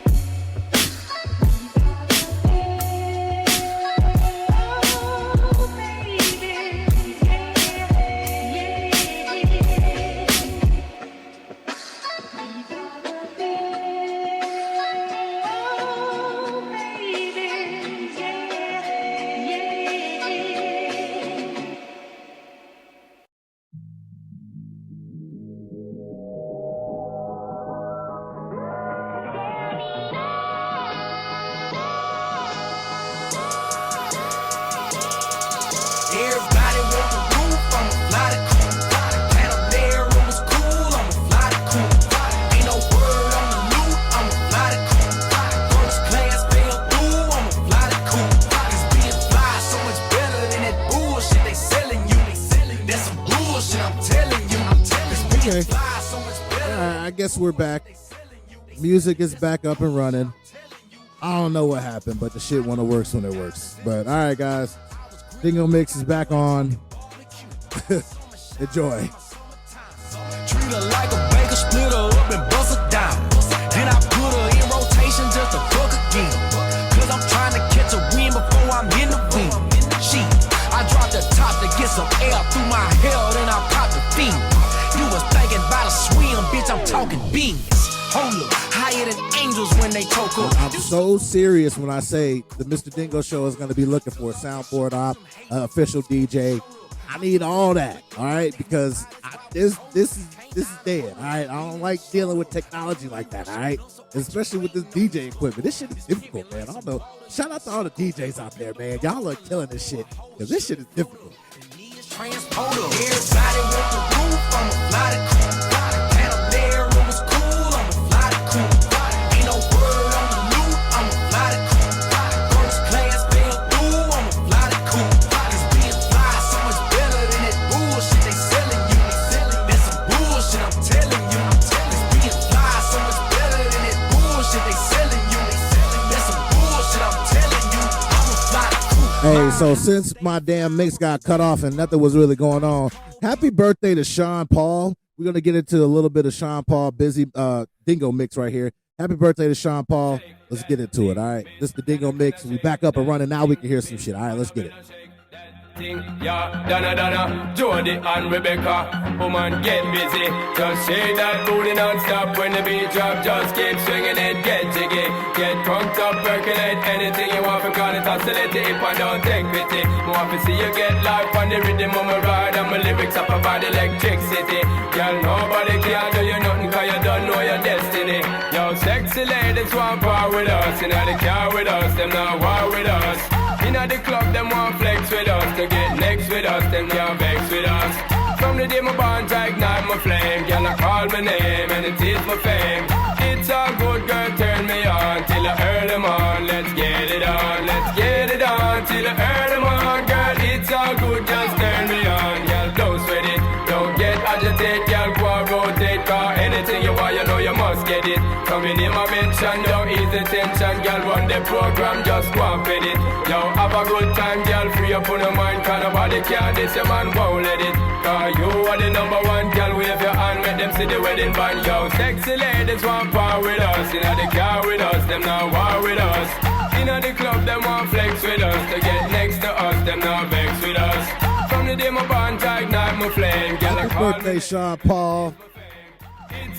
telling you. Okay. All right, I guess we're back. Music is back up and running. I don't know what happened, but the shit wanna works when it works. But all right, guys, Dingo Mix is back on. Enjoy. Treat her like a baker, split her up and bust her down. Then I put her in rotation just to cook again. Cause I'm trying to catch a win before I'm in the wind. Shit, I dropped the top to get some air through my hair, then I popped the thing. You was thinking about a swim, bitch, I'm talking beans. Hold up, higher than angels when they choke up. I'm so serious when I say the Mr. Dingo Show is going to be looking for a soundboard op, official DJ. I need all that, all right? Because this is dead, all right? I don't like dealing with technology like that, all right? Especially with this DJ equipment. This shit is difficult, man. I don't know. Shout out to all the DJs out there, man. Y'all are killing this shit because this shit is difficult. Transporter, everybody want the roof, I'ma fly the cool. Canadair, it was cool, I'ma fly the cool. Ain't no word on the loot, I'ma fly the cool. First class fell through, I'ma fly the cool. It's being fly so much better than that bullshit they selling you. That's some bullshit, I'm telling you. It's being fly so much better than that bullshit they selling you. That's some bullshit, I'm telling you. I'ma fly the cool. Hey, so since my damn mix got cut off and nothing was really going on, happy birthday to Sean Paul. We're going to get into a little bit of Sean Paul, busy Dingo Mix right here. Happy birthday to Sean Paul. Let's get into it, all right? This is the Dingo Mix. We back up and running now. We can hear some shit. All right, let's get it. Yeah, Donna, Jody and Rebecca, woman get busy. Just shake that booty non-stop when the beat drop. Just keep swinging it, get jiggy. Get crunked up, percolate anything you want. Because it's oscillate if I don't take pity. Want to see you get life on the rhythm of my ride. And my lyrics up about electricity. Girl, nobody can do you nothing cause you don't know your destiny. Yo, sexy ladies want part with us. You know they car with us, them not war with us. Inna the club, them want flex with us. To get next with us, them can't vex with us. From the day my bond, I ignite my flame. Girl, I call my name and it is my fame. It's all good, girl, turn me on till I earn them on. Let's get it on, let's get it on till I earn them on. Girl, it's all good, just turn me on. Girl, don't sweat it, don't get agitated. Girl, go and rotate, cause anything you want, you know you must get it. Coming in my mention, don't ease the tension. Girl, run the program, just go and fit it. Yo, have a good time, girl, free up on your mind. Cause nobody can, this your man won't let it. Cause you are the number one, girl, wave your hand, make them see the wedding band. Yo, sexy ladies want part with us. Inna the car with us, them not war with us. Inna the club, them want flex with us. To get next to us, them not vex with us. From the day my bond, I ignite my flame. Girl, I Happy call birthday, Sean Paul.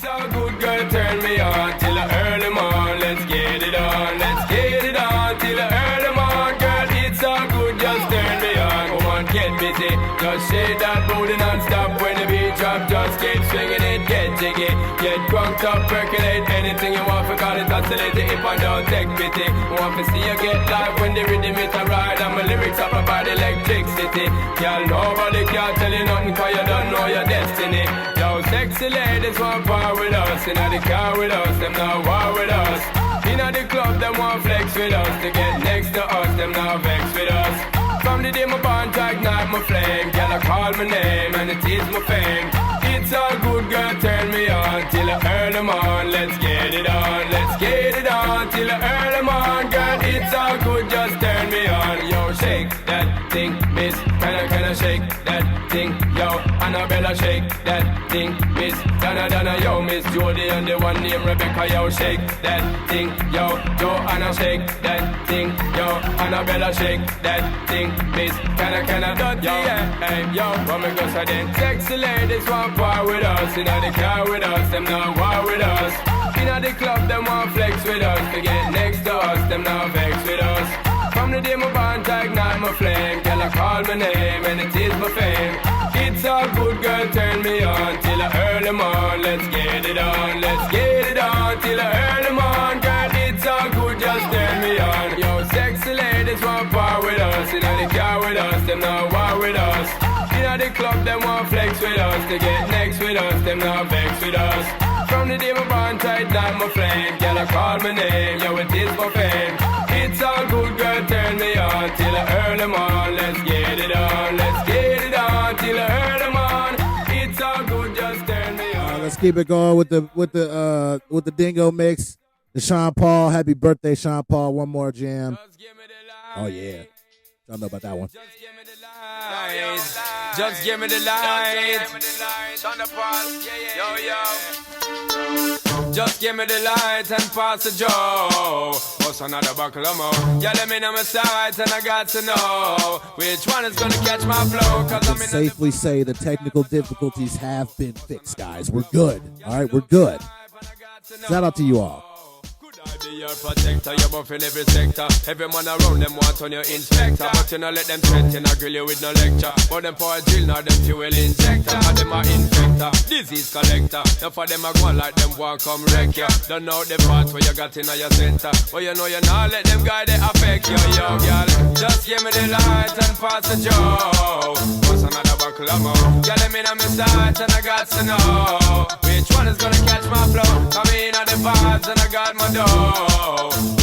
it's all good, girl, turn me on till I earn them on. Let's get it on, let's get it on till I earn them on. Girl, it's all good, just turn me on. Come on, get busy, just shake that booty non-stop. When the beat drop, just keep swinging it, get jiggy. Get crunked up, percolate anything you want. For call it oscillate if I don't take pity. Want to see you get live when the rhythm is a ride. And my lyrics up about electricity. Girl, nobody can tell you nothing cause you don't know your destiny. Yo, sexy ladies want part with us. Inna the car with us, them not war with us. Inna the club, them want flex with us. To get next to us, them not vex with us. From the day my bond, I ignite my flame. Girl, I call my name and it is my fame. It's all good, girl, turn me on till I earn them on. Let's get it on, let's get it on till I earn them on. Girl, it's all good, just turn me on. Yo, shake that thing, miss. Can I shake that thing? Yo, Annabella, shake that thing, miss. Donna, yo, Miss Jody and the one named Rebecca, yo, shake that thing. Yo, Joanna, shake that thing. Yo, Annabella, shake that thing, miss. Can I, dirty, yeah. Hey, yo, what me go say then? Sexy ladies want part with us. Inna the car with us, them not war with us. Inna the club, them want flex with us. To get next to us, them not vex with us. From the day my bond, I ignite my flame. Girl, I call my name and it is my fame. It's all good, girl, turn me on till I earn them on. Let's get it on, let's get it on till I earn them on. Girl, it's all good, just turn me on. Yo, sexy ladies want part with us. Inna the car with us, them not war with us. Inna the club, them want flex with us. To get next with us, them not vex with us. From the day my bond, I ignite my flame. Girl, I call my name, yo, it is my fame. It's all good, girl, turn me on till I earn them on. Let's get it on, let's get it on till I earn them on. It's let's keep it going with the Dingo mix. The Sean Paul, happy birthday, Sean Paul. One more jam. Oh yeah, y'all know about that one. Just give me the light. Just give me the light. Sean Paul, yo yo. Just give me the light and pass the Joe. What's another buckle of more? Yeah, let me know my sights and I got to know which one is gonna catch my flow. Cause I'm in safely say the technical difficulties have been fixed, guys. We're good. All right, we're good. Shout out to you all. I be your protector, you're buff in every sector. Every man around them want on your inspector. But you know let them threaten, I grill you with no lecture. But them for a drill, now them fuel injector. And them are infector, disease collector. Now for them I go on like them want come wreck ya. Don't know the part where you got in your center. But you know you not let them guy they affect you, yo, girl. Just give me the light and pass the Joe. What's another buckle of more? Yeah, let me know my sights and I got to know which one is gonna catch my flow. Come in on the vibes and I got my dough.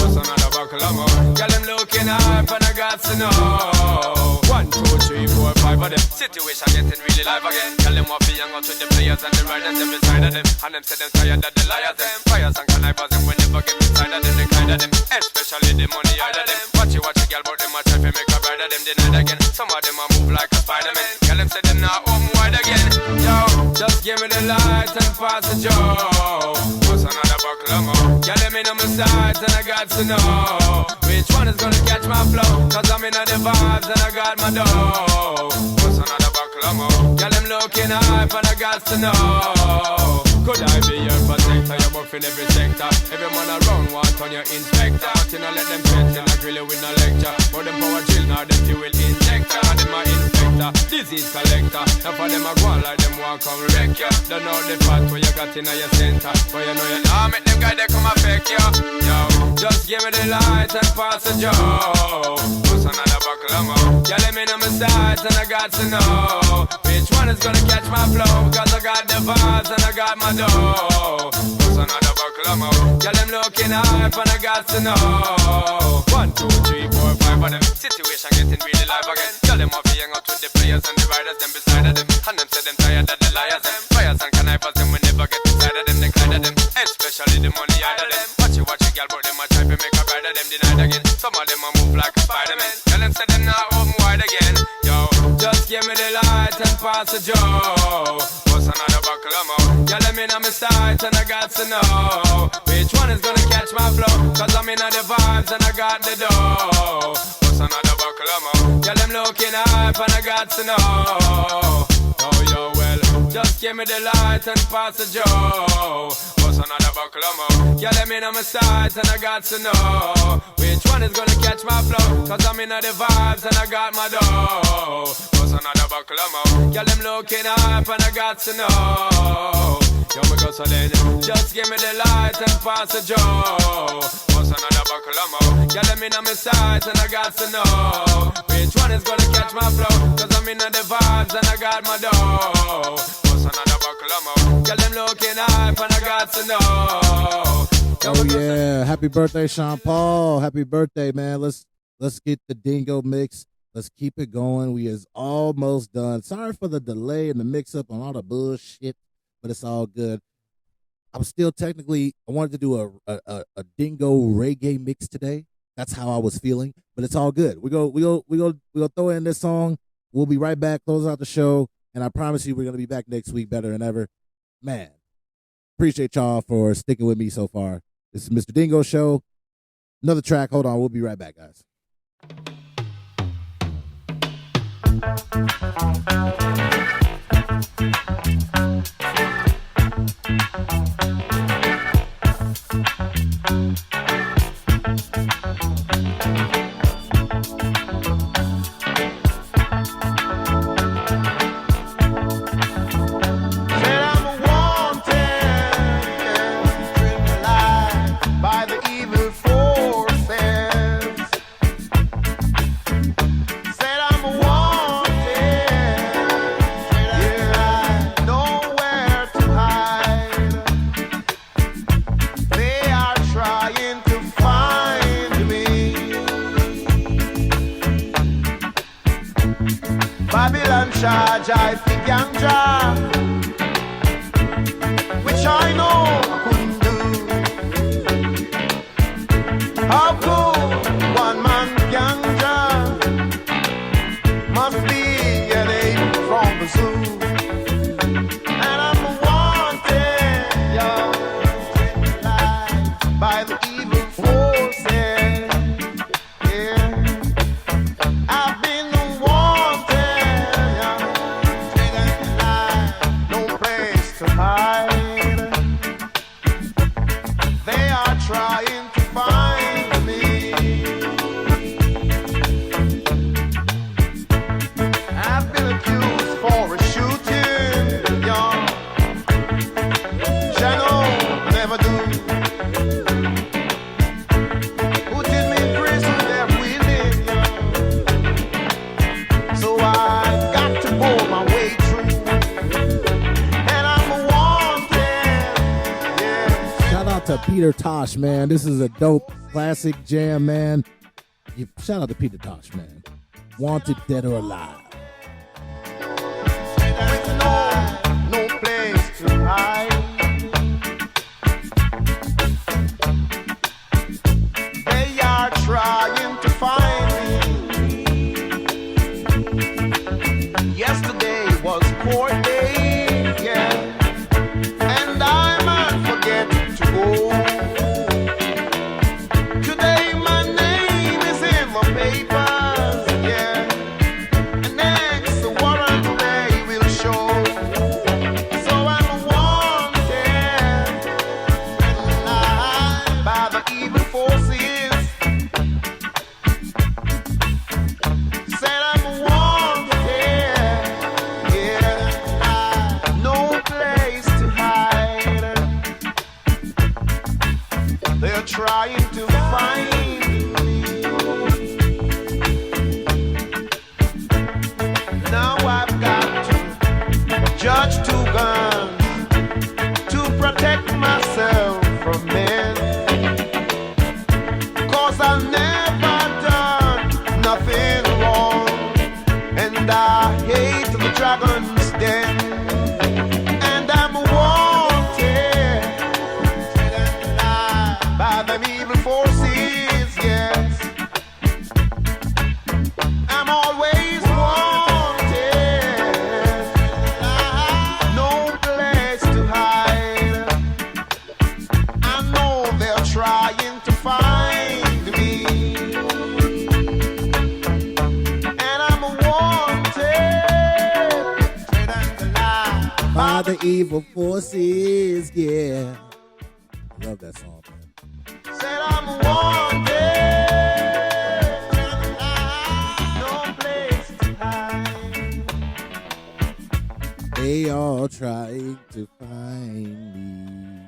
What's another buckle of more? Girl, them looking hype and I got to know 1, 2, 3, 4, 5 of them. Situation getting really live again. Girl, them want to hang out with the players and the riders them beside of them. And them say them tired of the liars them. Fires and connivers them, we never get inside of them. They kind of them, especially the money out of them. Watch you, girl, but them a try to make a bride of them denied again. Some of them a move like a Spider-Man. Girl, them say them not home wide again. Yo, just give me the light and pass the Joe. What's another buckle of more? Girl, let me know my sides and I got to know which one is gonna catch my flow. Cause I'm in the vibes and I got my dough. What's another buckle of more? Girl, them looking hype and I got to know. Could I be your protector? You're buff in every sector. Every man around want on your inspector. But you know let them threaten, I grill you with no lecture. But them power chill, now them fuel injector. And them a infector, disease collector. Now for them a go on like them want come wreck ya. Don't know the part where you got in your center. But you know you now make them guys they come affect ya. Yo, just give me the light and pass the Joe. What's another buckle of more? Yeah, let me know my sights and I got to know which one is gonna catch my flow. Cause I got the vibes and I got my dough. What's another buckle of more? Yeah, them looking hype and I got to know 1, 2, 3, 4, 5 of them. Situation getting really live again. Tell them off hang out with the players and the riders them beside of them. And them say them tired of the liars them. Fires and connivers them, we never get inside of them. They kind of them, especially the money out of them. Watch you, girl, but them a try to make a bride of them denied again. Some of them a move like a Spider-Man. Tell them say them not open wide again. Yo, just give me the light and pass the Joe. What's another buckle of more? Yeah, let me know my sights and I got to know which one is gonna catch my flow. Cause I'm in the vibes and I got the dough. What's another buckle of more? Yeah, them looking hype and I got to know. Yo, well, just give me the light and pass the Joe. What's another buckle of more? Yeah, let me know my sights and I got to know which one is gonna catch my flow. Cause I'm in the vibes and I got my dough. What's another buckle of more? Yeah, them looking hype and I got to know. Yo, me go so then, just give me the light and pass the Joe. What's another buckle of more? Yeah, let me know my sights and I got to know which one is gonna catch my flow. Cause I'm in the vibes and I got my dough. What's another buckle of more? Yeah, them looking hype and I got to know. Oh yeah, happy birthday, Sean Paul. Happy birthday, man. Let's get the Dingo mix. Let's keep it going. We is almost done. Sorry for the delay and the mix up on all the bullshit, but it's all good. I'm still technically, I wanted to do a Dingo reggae mix today. That's how I was feeling, but it's all good. We go throw in this song. We'll be right back, close out the show, and I promise you we're gonna be back next week better than ever. Man, appreciate y'all for sticking with me so far. This is Mr. DNGO Show. Another track. Hold on, we'll be right back, guys. Said I'm wanted, yeah. out to Peter Tosh, man. This is a dope classic jam, man. Shout out to Peter Tosh, man. Wanted, Dead or Alive. No place to hide. They are trying to find me. Yesterday was court day, yeah, and I might forget to go. Today my name is in the papers, yeah, and next the warrant they will show. So I'm wanted by the evil forces. Said I'm wanted, yeah, no place to hide. They're trying to find me. Now I've got to judge two guns to protect myself from men. 'Cause I've never done nothing wrong, and I hate the dragon's den. And I'm wanted by them evil forces, yes. I'm always wanted, no place to hide. I know they're trying to find me, and I'm wanted By the evil forces, yeah. I love that song, man. Said I'm wanted, no place to hide. They all trying to find me.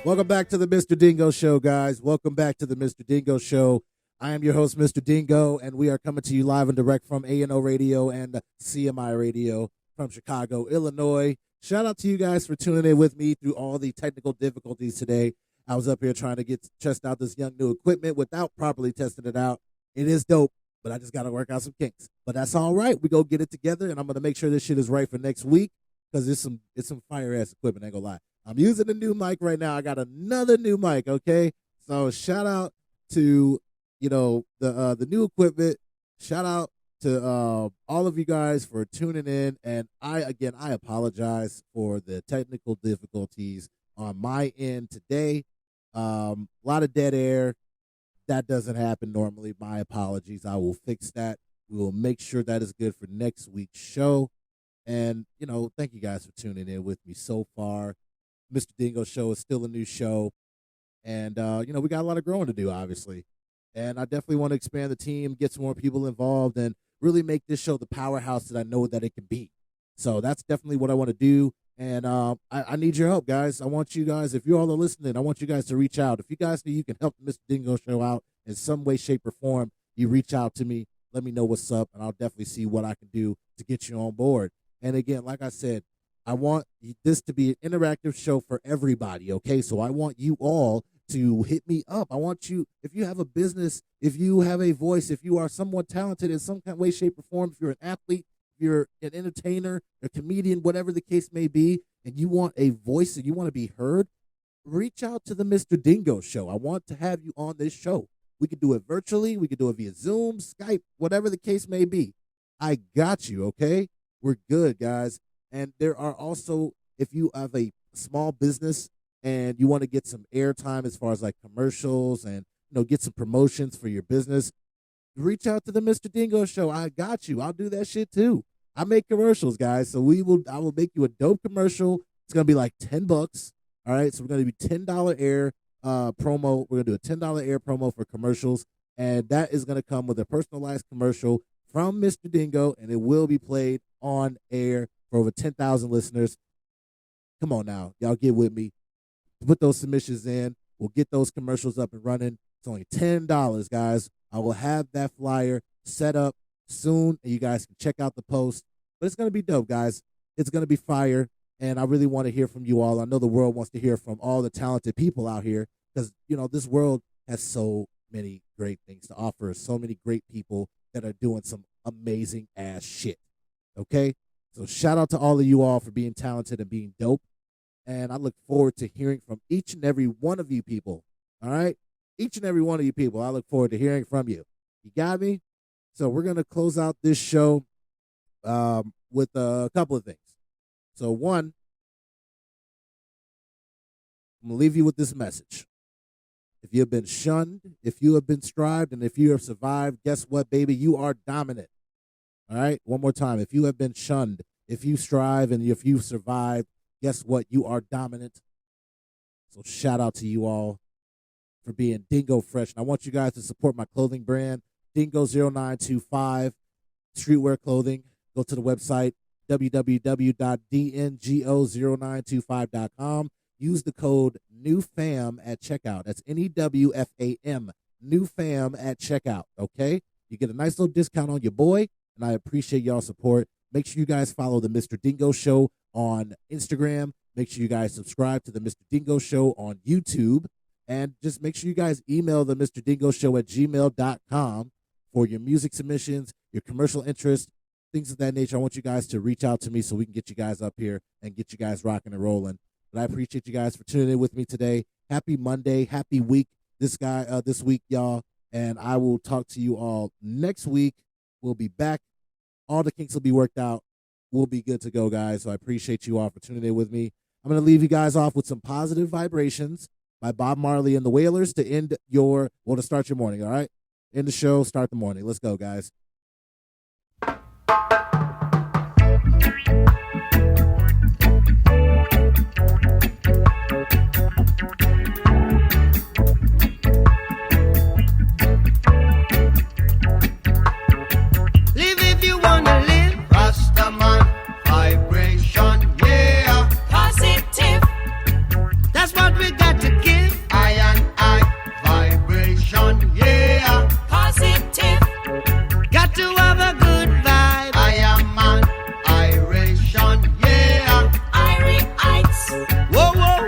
Welcome back to the Mr. DNGO Show, guys. Welcome back to the Mr. DNGO Show. I am your host, Mr. DNGO, and we are coming to you live and direct from ANO Radio and CMI Radio from Chicago, Illinois. Shout out to you guys for tuning in with me through all the technical difficulties today. I was up here trying to test out this young new equipment without properly testing it out. It is dope, but I just got to work out some kinks. But that's all right. We go get it together, and I'm going to make sure this shit is right for next week because it's some fire-ass equipment, I ain't going to lie. I'm using a new mic right now. I got another new mic, okay? So shout out to, the new equipment. Shout out to all of you guys for tuning in. And I apologize for the technical difficulties on my end today. A lot of dead air. That doesn't happen normally. My apologies. I will fix that. We will make sure that is good for next week's show. And, thank you guys for tuning in with me so far. Mr. DNGO Show is still a new show. And, we got a lot of growing to do, obviously. And I definitely want to expand the team, get some more people involved, and really make this show the powerhouse that I know that it can be. So that's definitely what I want to do. And I need your help, guys. I want you guys, if you all are listening, I want you guys to reach out. If you guys think you can help the Mr. DNGO Show out in some way, shape, or form, you reach out to me. Let me know what's up, and I'll definitely see what I can do to get you on board. And again, like I said, I want this to be an interactive show for everybody, okay? So I want you all to hit me up. I want you, if you have a business, if you have a voice, if you are somewhat talented in some kind of way, shape, or form, if you're an athlete, if you're an entertainer, a comedian, whatever the case may be, and you want a voice and you want to be heard, reach out to the Mr. DNGO Show. I want to have you on this show. We could do it virtually. We could do it via Zoom, Skype, whatever the case may be. I got you, okay? We're good, guys. And there are also, if you have a small business and you want to get some airtime as far as like commercials and get some promotions for your business, reach out to the Mr. DNGO Show. I got you. I'll do that shit too. I make commercials, guys. So I will make you a dope commercial. It's gonna be like $10. All right. So we're gonna do $10 air promo. We're gonna do a $10 air promo for commercials, and that is gonna come with a personalized commercial from Mr. DNGO, and it will be played on air for over 10,000 listeners. Come on now, y'all get with me. Put those submissions in. We'll get those commercials up and running. It's only $10, guys. I will have that flyer set up soon, and you guys can check out the post. But it's going to be dope, guys. It's going to be fire. And I really want to hear from you all. I know the world wants to hear from all the talented people out here because, this world has so many great things to offer, so many great people that are doing some amazing ass shit. Okay? So shout out to all of you all for being talented and being dope. And I look forward to hearing from each and every one of you people. All right? Each and every one of you people, I look forward to hearing from you. You got me? So we're going to close out this show with a couple of things. So one, I'm going to leave you with this message. If you have been shunned, if you have been strived, and if you have survived, guess what, baby? You are dominant. All right? One more time. If you have been shunned, if you strive, and if you survived, guess what? You are dominant. So shout out to you all for being Dingo Fresh. And I want you guys to support my clothing brand, Dingo0925 Streetwear Clothing. Go to the website, www.dngo0925.com. Use the code NEWFAM at checkout. That's NEWFAM, NEWFAM at checkout, okay? You get a nice little discount on your boy, and I appreciate y'all's support. Make sure you guys follow the Mr. Dingo Show on Instagram. Make sure you guys subscribe to the Mr. Dingo Show on YouTube. And just make sure you guys email the Mr. Dingo Show at gmail.com for your music submissions, your commercial interest, things of that nature. I want you guys to reach out to me so we can get you guys up here and get you guys rocking and rolling. But I appreciate you guys for tuning in with me today. Happy Monday, happy week this week, y'all. And I will talk to you all next week. We'll be back. All the kinks will be worked out. We'll be good to go, guys. So I appreciate you all for tuning in with me. I'm going to leave you guys off with some Positive Vibrations by Bob Marley and the Wailers to start your morning, all right? End the show, start the morning. Let's go, guys. Live if you wanna live. Rastaman vibration, yeah. Positive, That's what we got to give. I and I vibration, yeah. positive, Got to have a good vibe. I am an iration, yeah. Irites, Whoa, whoa.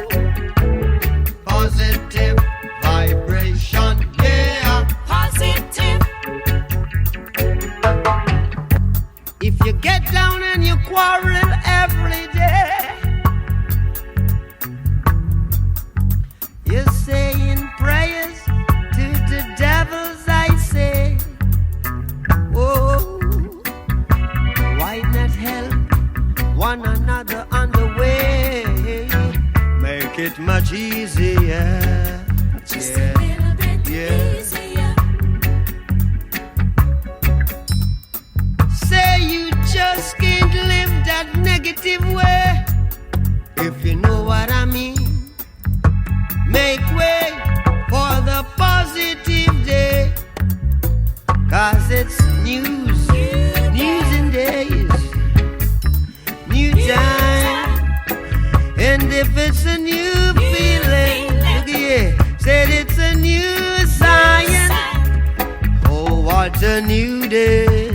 Positive vibration, yeah. positive, If you get down and you quarrel every day, you're saying prayers to the devils, I say. Oh, why not help one another on the way? Make it much easier. just Yeah. a little bit Yeah. easier. Say you just can't live that negative way. If you know what I mean, make way for the positive day. 'Cause it's news and days, new time. And if it's a new feeling, look here, said it's a new science. Oh, what a new day.